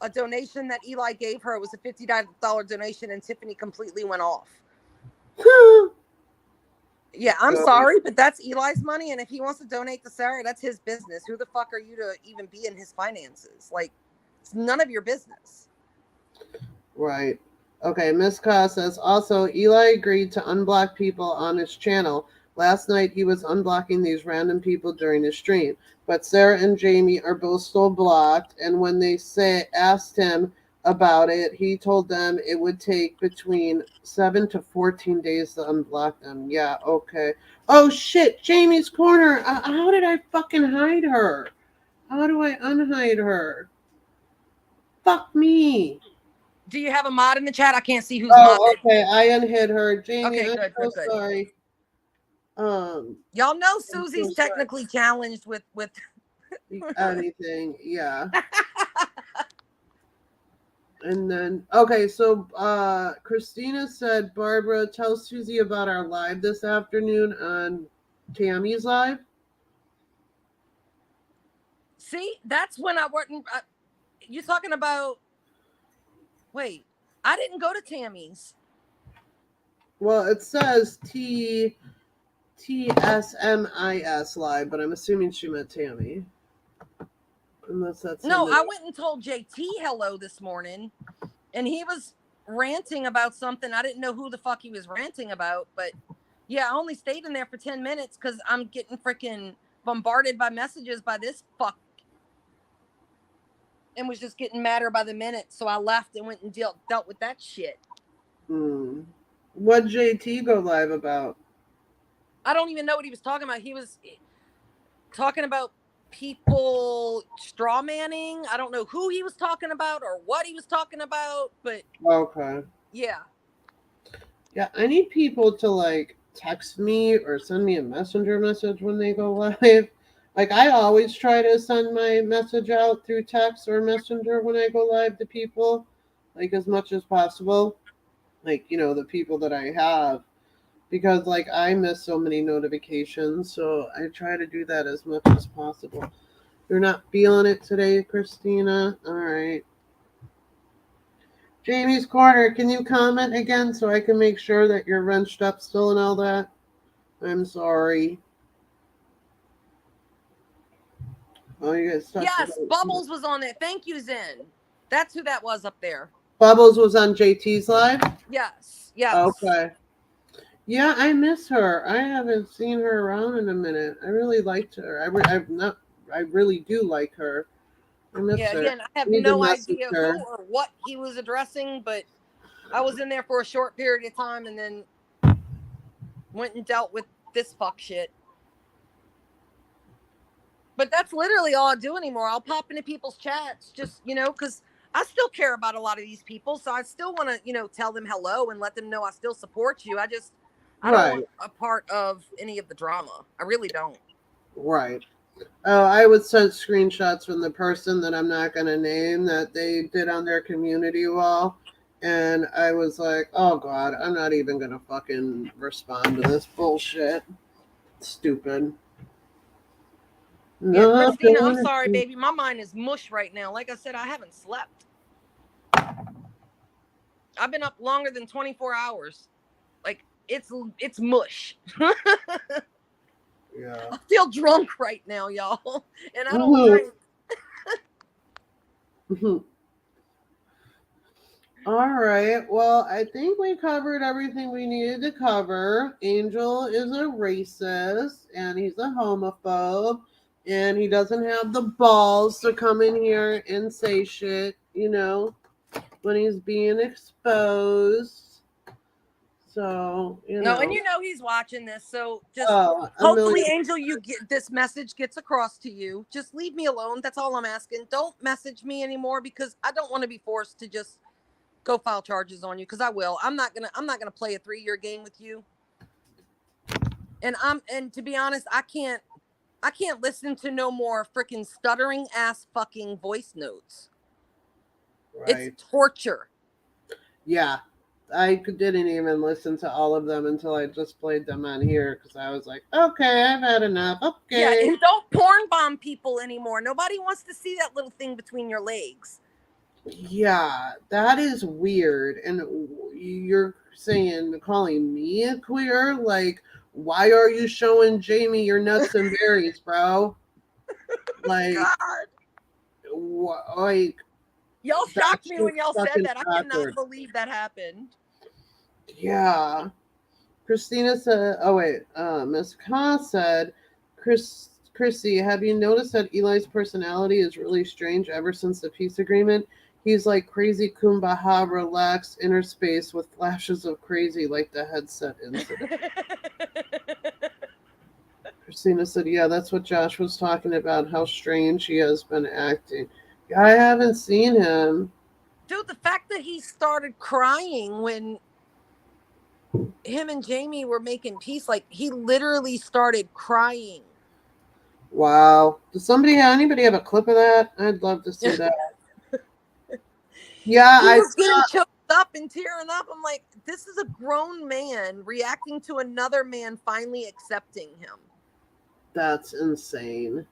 [SPEAKER 2] a donation that Eli gave her. It was a $50 donation, and Tiffany completely went off. Yeah, I'm sorry, but that's Eli's money, and if he wants to donate to Sarah, that's his business. Who the fuck are you to even be in his finances? Like, it's none of your business.
[SPEAKER 1] Right. Okay, Miss Ka says, also, Eli agreed to unblock people on his channel. Last night, he was unblocking these random people during his stream. But Sarah and Jamie are both still blocked, and when they asked him about it, he told them it would take between 7 to 14 days to unblock them. Yeah, okay. Oh, shit, Jamie's Corner. How did I fucking hide her? How do I unhide her? Fuck me.
[SPEAKER 2] Do you have a mod in the chat? I can't see who's
[SPEAKER 1] modded. Okay, I unhid her. Jamie,
[SPEAKER 2] okay,
[SPEAKER 1] I'm so sorry.
[SPEAKER 2] Y'all know Susie's technically challenged with
[SPEAKER 1] anything, yeah. And then, okay, so Christina said, Barbara, tell Susie about our live this afternoon on Tammy's live.
[SPEAKER 2] See, that's when I wasn't. You talking about? Wait, I didn't go to Tammy's.
[SPEAKER 1] Well, it says TSMIS live, but I'm assuming she meant Tammy. Unless that's
[SPEAKER 2] No,
[SPEAKER 1] somebody.
[SPEAKER 2] I went and told JT hello this morning, and he was ranting about something. I didn't know who the fuck he was ranting about, but yeah, I only stayed in there for 10 minutes because I'm getting freaking bombarded by messages by this fuck, and was just getting madder by the minute. So I left and went and dealt with that shit.
[SPEAKER 1] What JT go live about?
[SPEAKER 2] I don't even know what he was talking about. He was talking about people straw manning. I don't know who he was talking about or what he was talking about, but
[SPEAKER 1] Okay.
[SPEAKER 2] yeah.
[SPEAKER 1] Yeah, I need people to like text me or send me a messenger message when they go live. Like I always try to send my message out through text or messenger when I go live to people, like as much as possible. Like, the people that I have. Because like I miss so many notifications, so I try to do that as much as possible. You're not feeling it today, Christina? All right. Jamie's Corner, can you comment again so I can make sure that you're wrenched up still and all that? I'm sorry. Oh, you guys talked
[SPEAKER 2] Yes,
[SPEAKER 1] about
[SPEAKER 2] Bubbles was on it. Thank you, Zen. That's who that was up there.
[SPEAKER 1] Bubbles was on JT's live?
[SPEAKER 2] Yes.
[SPEAKER 1] Okay. Yeah, I miss her. I haven't seen her around in a minute. I really liked her. I really do like her. I miss
[SPEAKER 2] Yeah,
[SPEAKER 1] her.
[SPEAKER 2] again, I have
[SPEAKER 1] Need to
[SPEAKER 2] no
[SPEAKER 1] message
[SPEAKER 2] idea
[SPEAKER 1] her.
[SPEAKER 2] who or what he was addressing, but I was in there for a short period of time and then went and dealt with this fuck shit. But that's literally all I do anymore. I'll pop into people's chats just, because I still care about a lot of these people. So I still want to, tell them hello and let them know I still support you. I don't
[SPEAKER 1] Right.
[SPEAKER 2] want a part of any of the drama. I really don't.
[SPEAKER 1] Right. Oh, I would send screenshots from the person that I'm not going to name that they did on their community wall. And I was like, oh, God, I'm not even going to fucking respond to this bullshit. Stupid.
[SPEAKER 2] Yeah,
[SPEAKER 1] No,
[SPEAKER 2] Christina, I'm sorry, baby. My mind is mush right now. Like I said, I haven't slept. I've been up longer than 24 hours. Like it's mush.
[SPEAKER 1] Yeah.
[SPEAKER 2] I feel drunk right now, y'all. And I don't
[SPEAKER 1] Mhm.
[SPEAKER 2] drink.
[SPEAKER 1] Mhm. All right. Well, I think we covered everything we needed to cover. Angel is a racist and he's a homophobe and he doesn't have the balls to come in here and say shit, when he's being exposed. So,
[SPEAKER 2] No, and he's watching this. So just
[SPEAKER 1] Oh, a
[SPEAKER 2] hopefully,
[SPEAKER 1] million.
[SPEAKER 2] Angel, you get this message gets across to you. Just leave me alone. That's all I'm asking. Don't message me anymore because I don't want to be forced to just go file charges on you because I will. I'm not gonna play a 3-year game with you. And to be honest, I can't listen to no more freaking stuttering ass fucking voice notes. It's
[SPEAKER 1] Right.
[SPEAKER 2] torture.
[SPEAKER 1] Yeah. I didn't even listen to all of them until I just played them on here because I was like, okay, I've had enough.
[SPEAKER 2] Yeah,
[SPEAKER 1] Okay.
[SPEAKER 2] and don't porn bomb people anymore. Nobody wants to see that little thing between your legs.
[SPEAKER 1] Yeah, that is weird. And you're calling me a queer? Like, why are you showing Jamie your nuts and berries, bro? Like,
[SPEAKER 2] God.
[SPEAKER 1] like
[SPEAKER 2] Y'all shocked
[SPEAKER 1] that's
[SPEAKER 2] me
[SPEAKER 1] just
[SPEAKER 2] when y'all said
[SPEAKER 1] fucking
[SPEAKER 2] that. I cannot
[SPEAKER 1] awkward.
[SPEAKER 2] believe that happened.
[SPEAKER 1] Yeah. Christina said, oh wait, Miss Ka said, Chrissy, have you noticed that Eli's personality is really strange ever since the peace agreement? He's like crazy kumbaya, relaxed inner space with flashes of crazy like the headset incident. Christina said, yeah, that's what Josh was talking about, how strange he has been acting. Yeah, I haven't seen him.
[SPEAKER 2] Dude, the fact that he started crying when him and Jamie were making peace, like he literally started crying.
[SPEAKER 1] Wow. Does anybody have a clip of that? I'd love to see that. Yeah,
[SPEAKER 2] He
[SPEAKER 1] I
[SPEAKER 2] was getting
[SPEAKER 1] saw.
[SPEAKER 2] choked up and tearing up. I'm like, this is a grown man reacting to another man finally accepting him.
[SPEAKER 1] That's insane.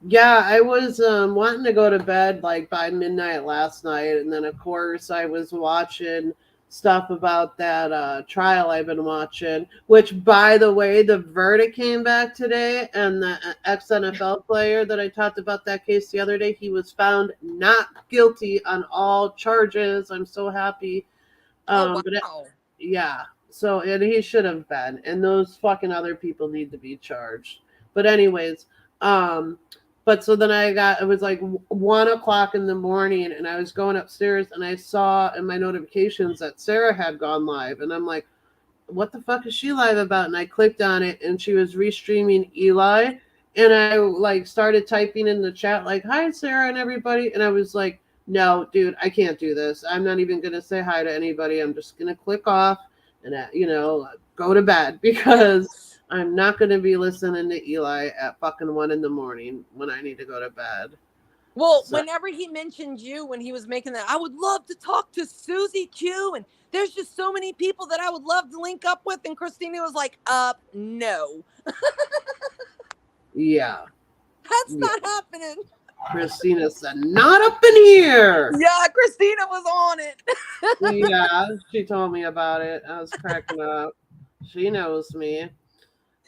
[SPEAKER 1] Yeah, I was wanting to go to bed like by midnight last night, and then of course I was watching stuff about that trial I've been watching, which, by the way, the verdict came back today, and the ex-NFL player that I talked about that case the other day, he was found not guilty on all charges. I'm so happy.
[SPEAKER 2] Oh
[SPEAKER 1] But
[SPEAKER 2] wow.
[SPEAKER 1] yeah, so, and he should have been, and those fucking other people need to be charged. But anyways, um, but so then it was like 1 o'clock in the morning, and I was going upstairs, and I saw in my notifications that Sarah had gone live, and I'm like, what the fuck is she live about? And I clicked on it, and she was restreaming Eli, and I like started typing in the chat like, hi Sarah and everybody, and I was like, no dude, I can't do this. I'm not even gonna say hi to anybody. I'm just gonna click off and go to bed, because I'm not gonna be listening to Eli at fucking 1 in the morning when I need to go to bed.
[SPEAKER 2] Well,
[SPEAKER 1] So,
[SPEAKER 2] whenever he mentioned you when he was making that, I would love to talk to Suzi-Q, and there's just so many people that I would love to link up with. And Christina was like, no,
[SPEAKER 1] yeah.
[SPEAKER 2] that's
[SPEAKER 1] Yeah.
[SPEAKER 2] not happening.
[SPEAKER 1] Christina said, not up in here.
[SPEAKER 2] Yeah, Christina was on it.
[SPEAKER 1] Yeah, she told me about it. I was cracking up. She knows me.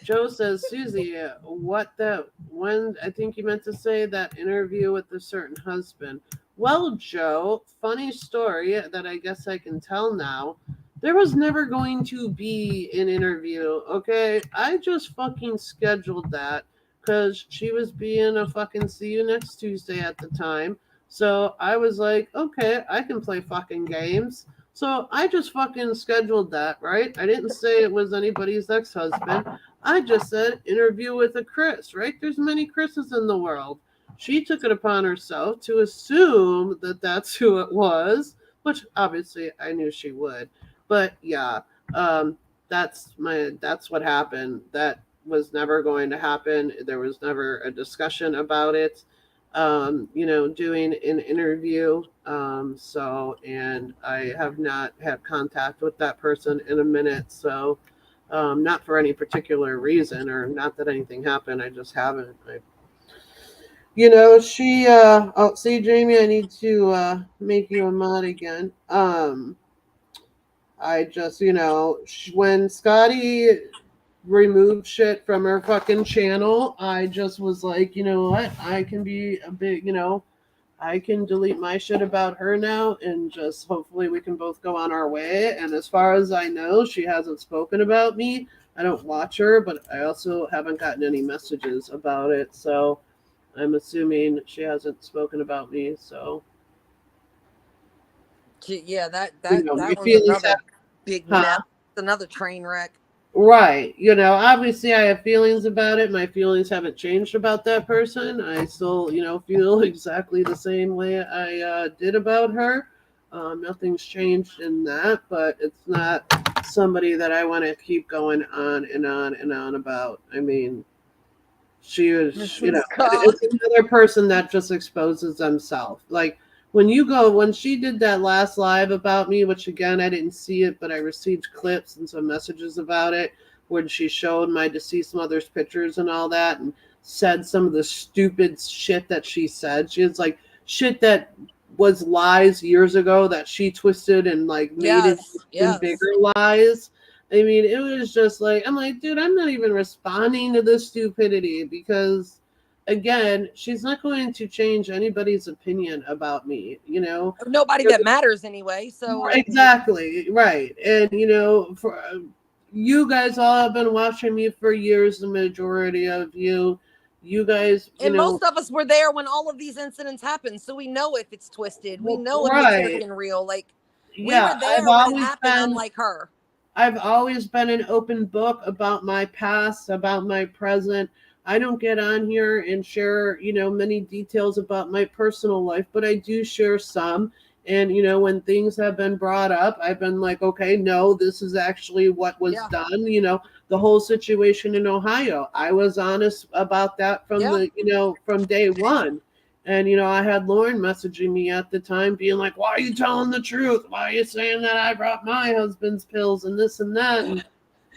[SPEAKER 1] Joe says, Susie, when I think you meant to say that interview with a certain husband. Well, Joe, funny story that I guess I can tell now. There was never going to be an interview, okay? I just fucking scheduled that because she was being a fucking see you next Tuesday at the time. So I was like, okay, I can play fucking games. So I just fucking scheduled that, right? I didn't say it was anybody's ex-husband. I just said interview with a Chris, right? There's many Chris's in the world. She took it upon herself to assume that that's who it was, which obviously I knew she would. But yeah, that's what happened. That was never going to happen. There was never a discussion about it. Doing an interview. And I have not had contact with that person in a minute. So, not for any particular reason, or not that anything happened. I just haven't. See, Jamie, I need to make you a mod again. I just, when Scotty removed shit from her fucking channel, I just was like, you know what? I can be a bit, I can delete my shit about her now, and just hopefully we can both go on our way. And as far as I know, she hasn't spoken about me. I don't watch her, but I also haven't gotten any messages about it. So I'm assuming she hasn't spoken about me. So
[SPEAKER 2] Yeah, that
[SPEAKER 1] my
[SPEAKER 2] one's
[SPEAKER 1] feelings
[SPEAKER 2] another big
[SPEAKER 1] huh?
[SPEAKER 2] mess. Another train wreck.
[SPEAKER 1] Right. Obviously I have feelings about it. My feelings haven't changed about that person. I still, feel exactly the same way I did about her. Nothing's changed in that, but it's not somebody that I want to keep going on and on and on about. I mean, she was, it's another person that just exposes themselves. Like, when she did that last live about me, which again, I didn't see it, but I received clips and some messages about it, when she showed my deceased mother's pictures and all that, and said some of the stupid shit that she said. She was like shit that was lies years ago that she twisted and like made it even bigger lies. I mean, it was just like, I'm like, dude, I'm not even responding to this stupidity, because again, she's not going to change anybody's opinion about me,
[SPEAKER 2] Nobody that matters anyway. So
[SPEAKER 1] exactly, right. And for you guys all have been watching me for years, the majority of you guys,
[SPEAKER 2] and most of us were there when all of these incidents happened, so we know if it's twisted. We know if it's freaking real. Like, we were there when it happened, unlike her.
[SPEAKER 1] I've always been an open book about my past, about my present. I don't get on here and share, many details about my personal life, but I do share some. And, when things have been brought up, I've been like, okay, no, this is actually what was done. The whole situation in Ohio, I was honest about that from from day one. And, I had Lauren messaging me at the time being like, why are you telling the truth? Why are you saying that I brought my husband's pills and this and that? And,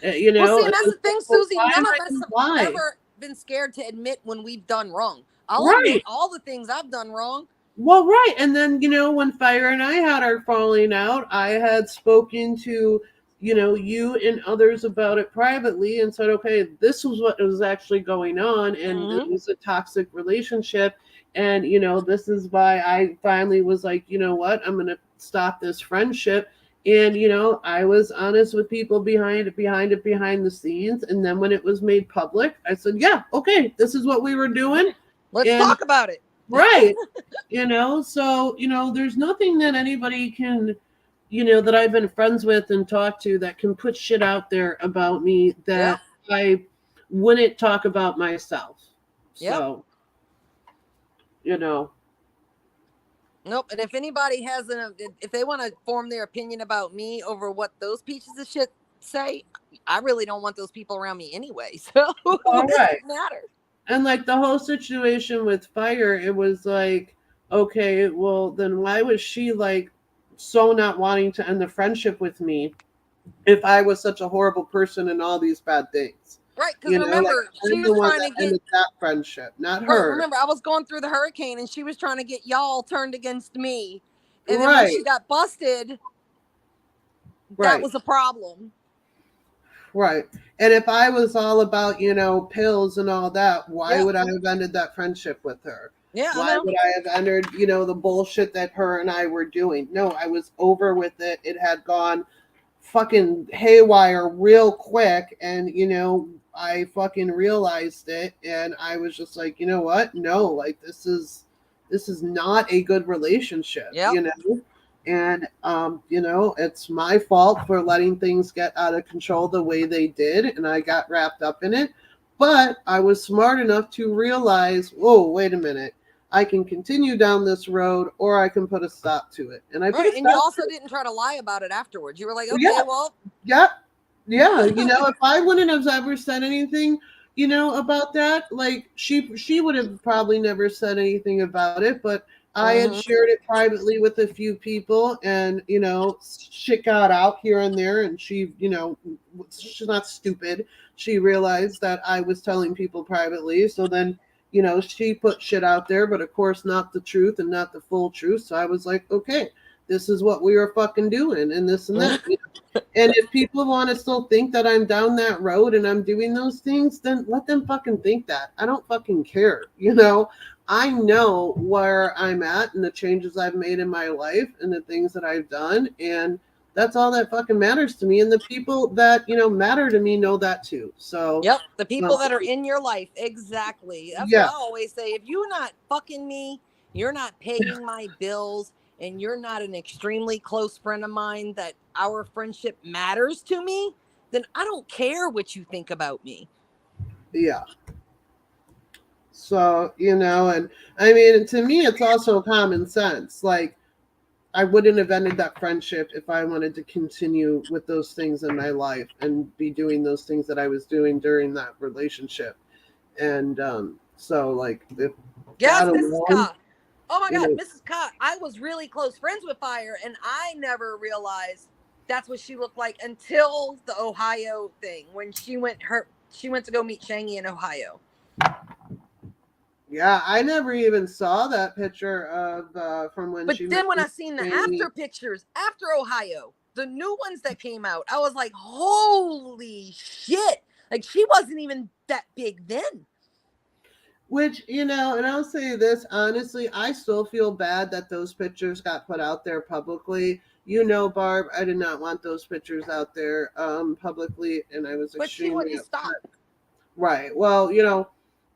[SPEAKER 2] Well, see, and that's the thing, Susie. None of us have ever been scared to admit when we've done wrong. I'll admit all the things I've done wrong.
[SPEAKER 1] Well, right. And then, when Fire and I had our falling out, I had spoken to, you and others about it privately and said, okay, this was what was actually going on. And it
[SPEAKER 2] Mm-hmm.
[SPEAKER 1] was a toxic relationship. And, this is why I finally was like, you know what? I'm going to stop this friendship. And, I was honest with people behind the scenes. And then when it was made public, I said, yeah, okay, this is what we were doing.
[SPEAKER 2] Let's
[SPEAKER 1] And
[SPEAKER 2] talk about it.
[SPEAKER 1] right. So, there's nothing that anybody can, that I've been friends with and talked to that can put shit out there about me
[SPEAKER 2] Yep.
[SPEAKER 1] that I wouldn't talk about myself.
[SPEAKER 2] Yep.
[SPEAKER 1] So, you know,
[SPEAKER 2] Nope. And if anybody has if they want to form their opinion about me over what those pieces of shit say, I really don't want those people around me anyway. So
[SPEAKER 1] all
[SPEAKER 2] what does
[SPEAKER 1] right.
[SPEAKER 2] it matter?
[SPEAKER 1] And like the whole situation with Fire, it was like, okay, well, then why was she like so not wanting to end the friendship with me if I was such a horrible person and all these bad things?
[SPEAKER 2] Right. Because
[SPEAKER 1] Like
[SPEAKER 2] remember, she
[SPEAKER 1] I'm
[SPEAKER 2] was
[SPEAKER 1] the one
[SPEAKER 2] trying
[SPEAKER 1] that
[SPEAKER 2] to get
[SPEAKER 1] ended that friendship, not
[SPEAKER 2] right.
[SPEAKER 1] her.
[SPEAKER 2] Remember, I was going through the hurricane and she was trying to get y'all turned against me. And then when
[SPEAKER 1] Right,
[SPEAKER 2] she got busted, that
[SPEAKER 1] right,
[SPEAKER 2] was a problem.
[SPEAKER 1] right. And if I was all about, pills and all that, why
[SPEAKER 2] Yeah.
[SPEAKER 1] would I have ended that friendship with her?
[SPEAKER 2] Yeah, I
[SPEAKER 1] Why
[SPEAKER 2] know.
[SPEAKER 1] would I have entered, the bullshit that her and I were doing? No, I was over with it. It had gone fucking haywire real quick. And, I fucking realized it. And I was just like, you know what? No, like this is not a good relationship,
[SPEAKER 2] Yep.
[SPEAKER 1] And it's my fault for letting things get out of control the way they did, and I got wrapped up in it. But I was smart enough to realize, oh, wait a minute. I can continue down this road or I can put a stop to it. And I put
[SPEAKER 2] Right.
[SPEAKER 1] a
[SPEAKER 2] And you
[SPEAKER 1] stop to
[SPEAKER 2] also
[SPEAKER 1] it.
[SPEAKER 2] didn't try to lie about it afterwards. You were like,
[SPEAKER 1] Yeah,
[SPEAKER 2] okay, well,
[SPEAKER 1] yeah, yeah. If I wouldn't have ever said anything, about that, like she would have probably never said anything about it, but I had
[SPEAKER 2] mhm.
[SPEAKER 1] shared it privately with a few people, and shit got out here and there, and she, she's not stupid. She realized that I was telling people privately, so then she put shit out there, but of course not the truth and not the full truth. So I was like, okay, this is what we were fucking doing, and this and that. And if people want to still think that I'm down that road and I'm doing those things, then let them fucking think that. I don't fucking care. I know where I'm at and the changes I've made in my life and the things that I've done. And that's all that fucking matters to me. And the people that, matter to me know that too. So,
[SPEAKER 2] Yep, the people
[SPEAKER 1] um,
[SPEAKER 2] that are in your life. Exactly. That's what I
[SPEAKER 1] yeah,
[SPEAKER 2] always say. If you're not fucking me, you're not paying my bills, and you're not an extremely close friend of mine that our friendship matters to me, then I don't care what you think about me.
[SPEAKER 1] yeah. So, and I mean, to me, it's also common sense. Like, I wouldn't have ended that friendship if I wanted to continue with those things in my life and be doing those things that I was doing during that relationship. And so, like, if
[SPEAKER 2] Yes,
[SPEAKER 1] that
[SPEAKER 2] Mrs.
[SPEAKER 1] alone,
[SPEAKER 2] Ka. Oh my
[SPEAKER 1] you
[SPEAKER 2] God,
[SPEAKER 1] know,
[SPEAKER 2] Mrs. Ka. I was really close friends with Fire, and I never realized that's what she looked like until the Ohio thing when she went to go meet Shangy in Ohio.
[SPEAKER 1] yeah, I never even saw that picture of from when
[SPEAKER 2] But
[SPEAKER 1] she met
[SPEAKER 2] then when I seen the
[SPEAKER 1] Amy.
[SPEAKER 2] after pictures after Ohio, the new ones that came out, I was like, holy shit. Like she wasn't even that big then.
[SPEAKER 1] Which, and I'll say this honestly, I still feel bad that those pictures got put out there publicly. Barb, I did not want those pictures out there publicly, and I was
[SPEAKER 2] But she
[SPEAKER 1] extremely
[SPEAKER 2] wouldn't stop.
[SPEAKER 1] upset. Right. Well,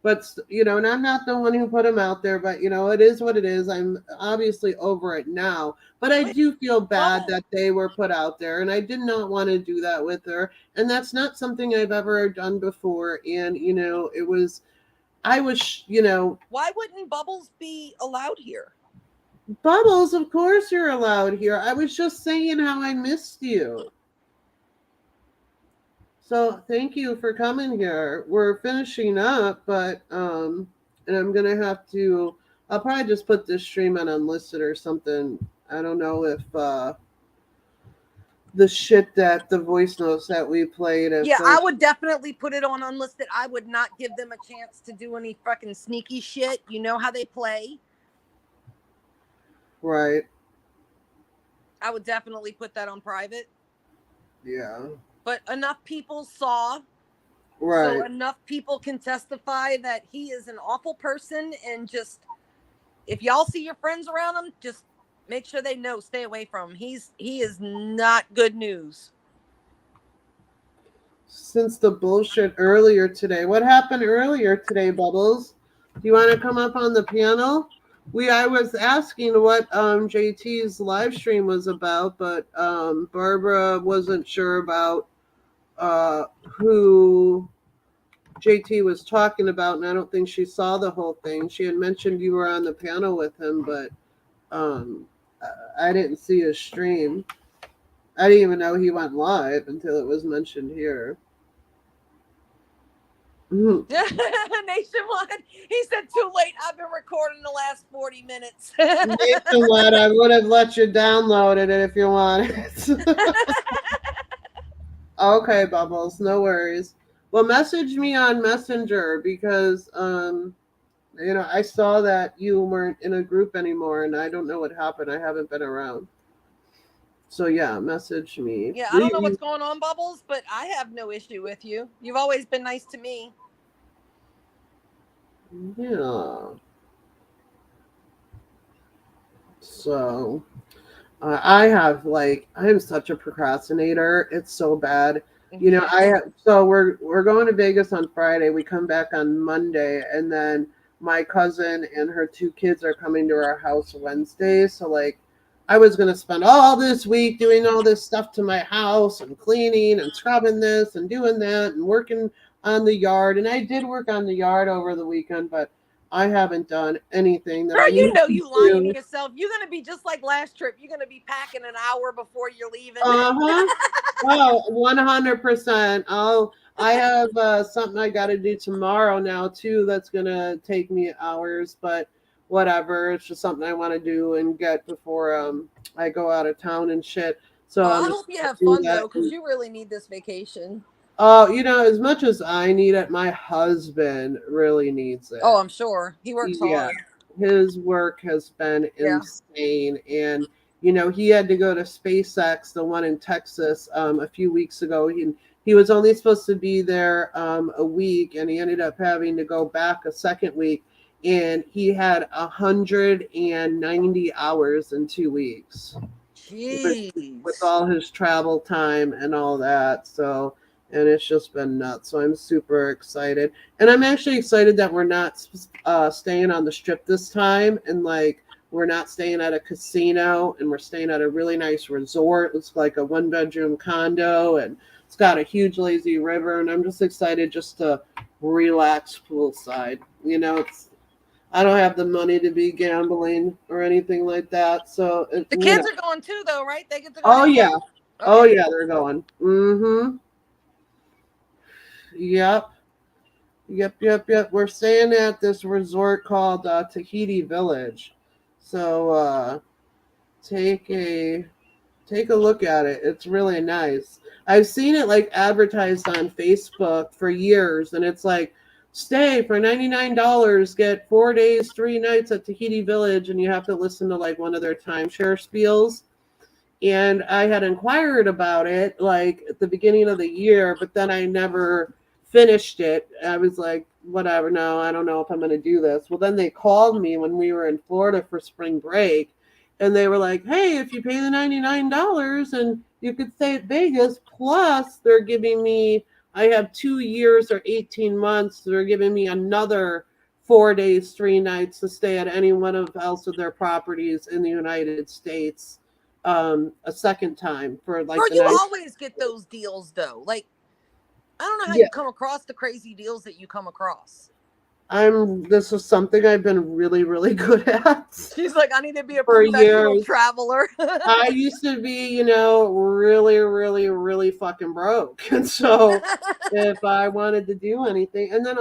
[SPEAKER 1] but and I'm not the one who put them out there, but it is what it is. I'm obviously over it now, but I
[SPEAKER 2] Wait,
[SPEAKER 1] do feel bad
[SPEAKER 2] oh,
[SPEAKER 1] that they were put out there, and I did not want to do that with her, and that's not something I've ever done before. And it was, I was,
[SPEAKER 2] why wouldn't Bubbles be allowed here?
[SPEAKER 1] Bubbles. Of course, you're allowed here. I was just saying how I missed you. So thank you for coming here. We're finishing up, but and I'm gonna have to. I'll probably just put this stream on unlisted or something. I don't know if the shit that the voice notes that we played, if
[SPEAKER 2] Yeah, I
[SPEAKER 1] those.
[SPEAKER 2] would definitely put it on unlisted. I would not give them a chance to do any fucking sneaky shit. You know how they play.
[SPEAKER 1] Right.
[SPEAKER 2] I would definitely put that on private.
[SPEAKER 1] Yeah.
[SPEAKER 2] But enough people saw, so
[SPEAKER 1] Right.
[SPEAKER 2] enough people can testify that he is an awful person, and just if y'all see your friends around him, just make sure they know, stay away from him. He is not good news.
[SPEAKER 1] Since the bullshit earlier today, what happened earlier today, Bubbles? Do you want to come up on the panel? I was asking what JT's live stream was about, but Barbara wasn't sure about who JT was talking about, and I don't think she saw the whole thing. She had mentioned you were on the panel with him, but um, I didn't see his stream. I didn't even know he went live until it was mentioned here. Mhm.
[SPEAKER 2] Nationwide. He said, too late. I've been recording the last 40 minutes.
[SPEAKER 1] Nationwide, I would have let you download it if you wanted. Okay, Bubbles, no worries. Well, message me on Messenger because I saw that you weren't in a group anymore, and I don't know what happened. I haven't been around. So yeah, message me.
[SPEAKER 2] Yeah, I don't know what's going on, Bubbles, but I have no issue with you. You've always been nice to me.
[SPEAKER 1] Yeah. So I'm such a procrastinator. It's so bad.
[SPEAKER 2] Yes.
[SPEAKER 1] So we're going to Vegas on Friday. We come back on Monday, and then my cousin and her two kids are coming to our house Wednesday. So like, I was gonna spend all this week doing all this stuff to my house and cleaning and scrubbing this and doing that and working on the yard. And I did work on the yard over the weekend, but I haven't done anything that
[SPEAKER 2] Girl,
[SPEAKER 1] I
[SPEAKER 2] you
[SPEAKER 1] need
[SPEAKER 2] know
[SPEAKER 1] to
[SPEAKER 2] you lying to
[SPEAKER 1] do.
[SPEAKER 2] yourself. You're gonna be just like last trip. You're gonna be packing an hour before you're leaving.
[SPEAKER 1] Uh-huh. Oh, 100%. I have something I got to do tomorrow now too that's going to take me hours, but whatever. It's just something I want to do and get before I go out of town and shit. So
[SPEAKER 2] Oh,
[SPEAKER 1] I'm
[SPEAKER 2] I
[SPEAKER 1] just
[SPEAKER 2] hope you
[SPEAKER 1] going
[SPEAKER 2] have
[SPEAKER 1] to do
[SPEAKER 2] fun
[SPEAKER 1] that.
[SPEAKER 2] though, because you really need this vacation.
[SPEAKER 1] Oh, as much as I need it, my husband really needs it.
[SPEAKER 2] Oh, I'm sure. He works
[SPEAKER 1] Yeah,
[SPEAKER 2] hard.
[SPEAKER 1] his work has been
[SPEAKER 2] Yeah.
[SPEAKER 1] insane. And, he had to go to SpaceX, the one in Texas, a few weeks ago. He was only supposed to be there a week, and he ended up having to go back a second week. And he had 190 hours in 2 weeks with
[SPEAKER 2] Jeez.
[SPEAKER 1] all his travel time and all that. So, and it's just been nuts. So I'm super excited. And I'm actually excited that we're not staying on the strip this time. And like, we're not staying at a casino, and we're staying at a really nice resort. It's like a 1-bedroom condo, and it's got a huge lazy river. And I'm just excited just to relax poolside. I don't have the money to be gambling or anything like that. So,
[SPEAKER 2] The kids are going too, though, right? They get to go
[SPEAKER 1] oh
[SPEAKER 2] too?
[SPEAKER 1] yeah.
[SPEAKER 2] Okay.
[SPEAKER 1] Oh yeah, they're going. Mm-hmm. Yep. Yep. We're staying at this resort called Tahiti Village. So take a take a look at it. It's really nice. I've seen it like advertised on Facebook for years, and it's like, stay for $99, get 4 days, 3 nights at Tahiti Village, and you have to listen to like one of their timeshare spiels. And I had inquired about it like at the beginning of the year, but then I never finished it. I was like, whatever, no, I don't know if I'm going to do this. Well, then they called me when we were in Florida for spring break, and they were like, hey, if you pay the $99 and you could stay at Vegas, plus they're giving me, I have 2 years or 18 months, they're giving me another 4 days, 3 nights to stay at any one of else of their properties in the United States a second time for like
[SPEAKER 2] Girl,
[SPEAKER 1] the
[SPEAKER 2] you
[SPEAKER 1] night.
[SPEAKER 2] always get those deals, though. Like, I don't know how
[SPEAKER 1] Yeah,
[SPEAKER 2] you come across the crazy deals that you come across.
[SPEAKER 1] this is something I've been really, really good at
[SPEAKER 2] She's like, I need to be a
[SPEAKER 1] for
[SPEAKER 2] professional
[SPEAKER 1] years.
[SPEAKER 2] traveler.
[SPEAKER 1] I used to be, really, really, really fucking broke. And so if I wanted to do anything, and then,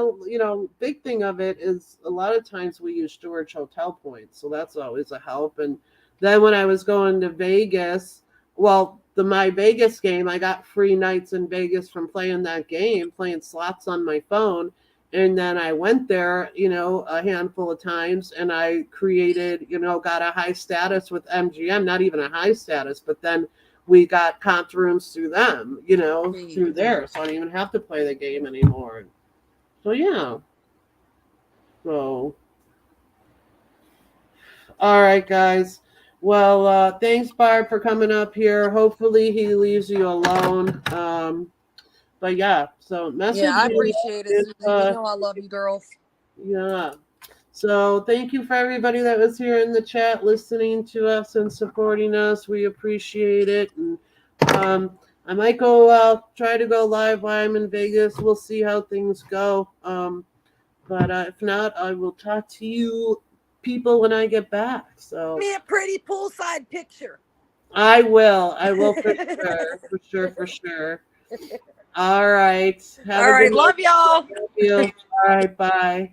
[SPEAKER 1] big thing of it is a lot of times we use storage hotel points. So that's always a help. And then when I was going to Vegas, well, my Vegas game, I got free nights in Vegas from playing that game, playing slots on my phone. And then I went there, a handful of times, and I created, got a high status with MGM, not even a high status, but then we got comp rooms through them, through there. So I don't even have to play the game anymore. So yeah. So, all right, guys. Well, thanks, Barb, for coming up here. Hopefully he leaves you alone. But yeah, so message
[SPEAKER 2] Yeah, I
[SPEAKER 1] me
[SPEAKER 2] appreciate it,
[SPEAKER 1] if,
[SPEAKER 2] Susie. You know I love you, girls.
[SPEAKER 1] yeah. So thank you for everybody that was here in the chat listening to us and supporting us. We appreciate it. And I might go try to go live while I'm in Vegas. We'll see how things go. But if not, I will talk to you people when I get back. So
[SPEAKER 2] Me a pretty poolside picture.
[SPEAKER 1] I will for sure. For sure, for sure. All right. Have
[SPEAKER 2] All
[SPEAKER 1] a
[SPEAKER 2] right,
[SPEAKER 1] good
[SPEAKER 2] love
[SPEAKER 1] night.
[SPEAKER 2] y'all.
[SPEAKER 1] Love you. All right, bye.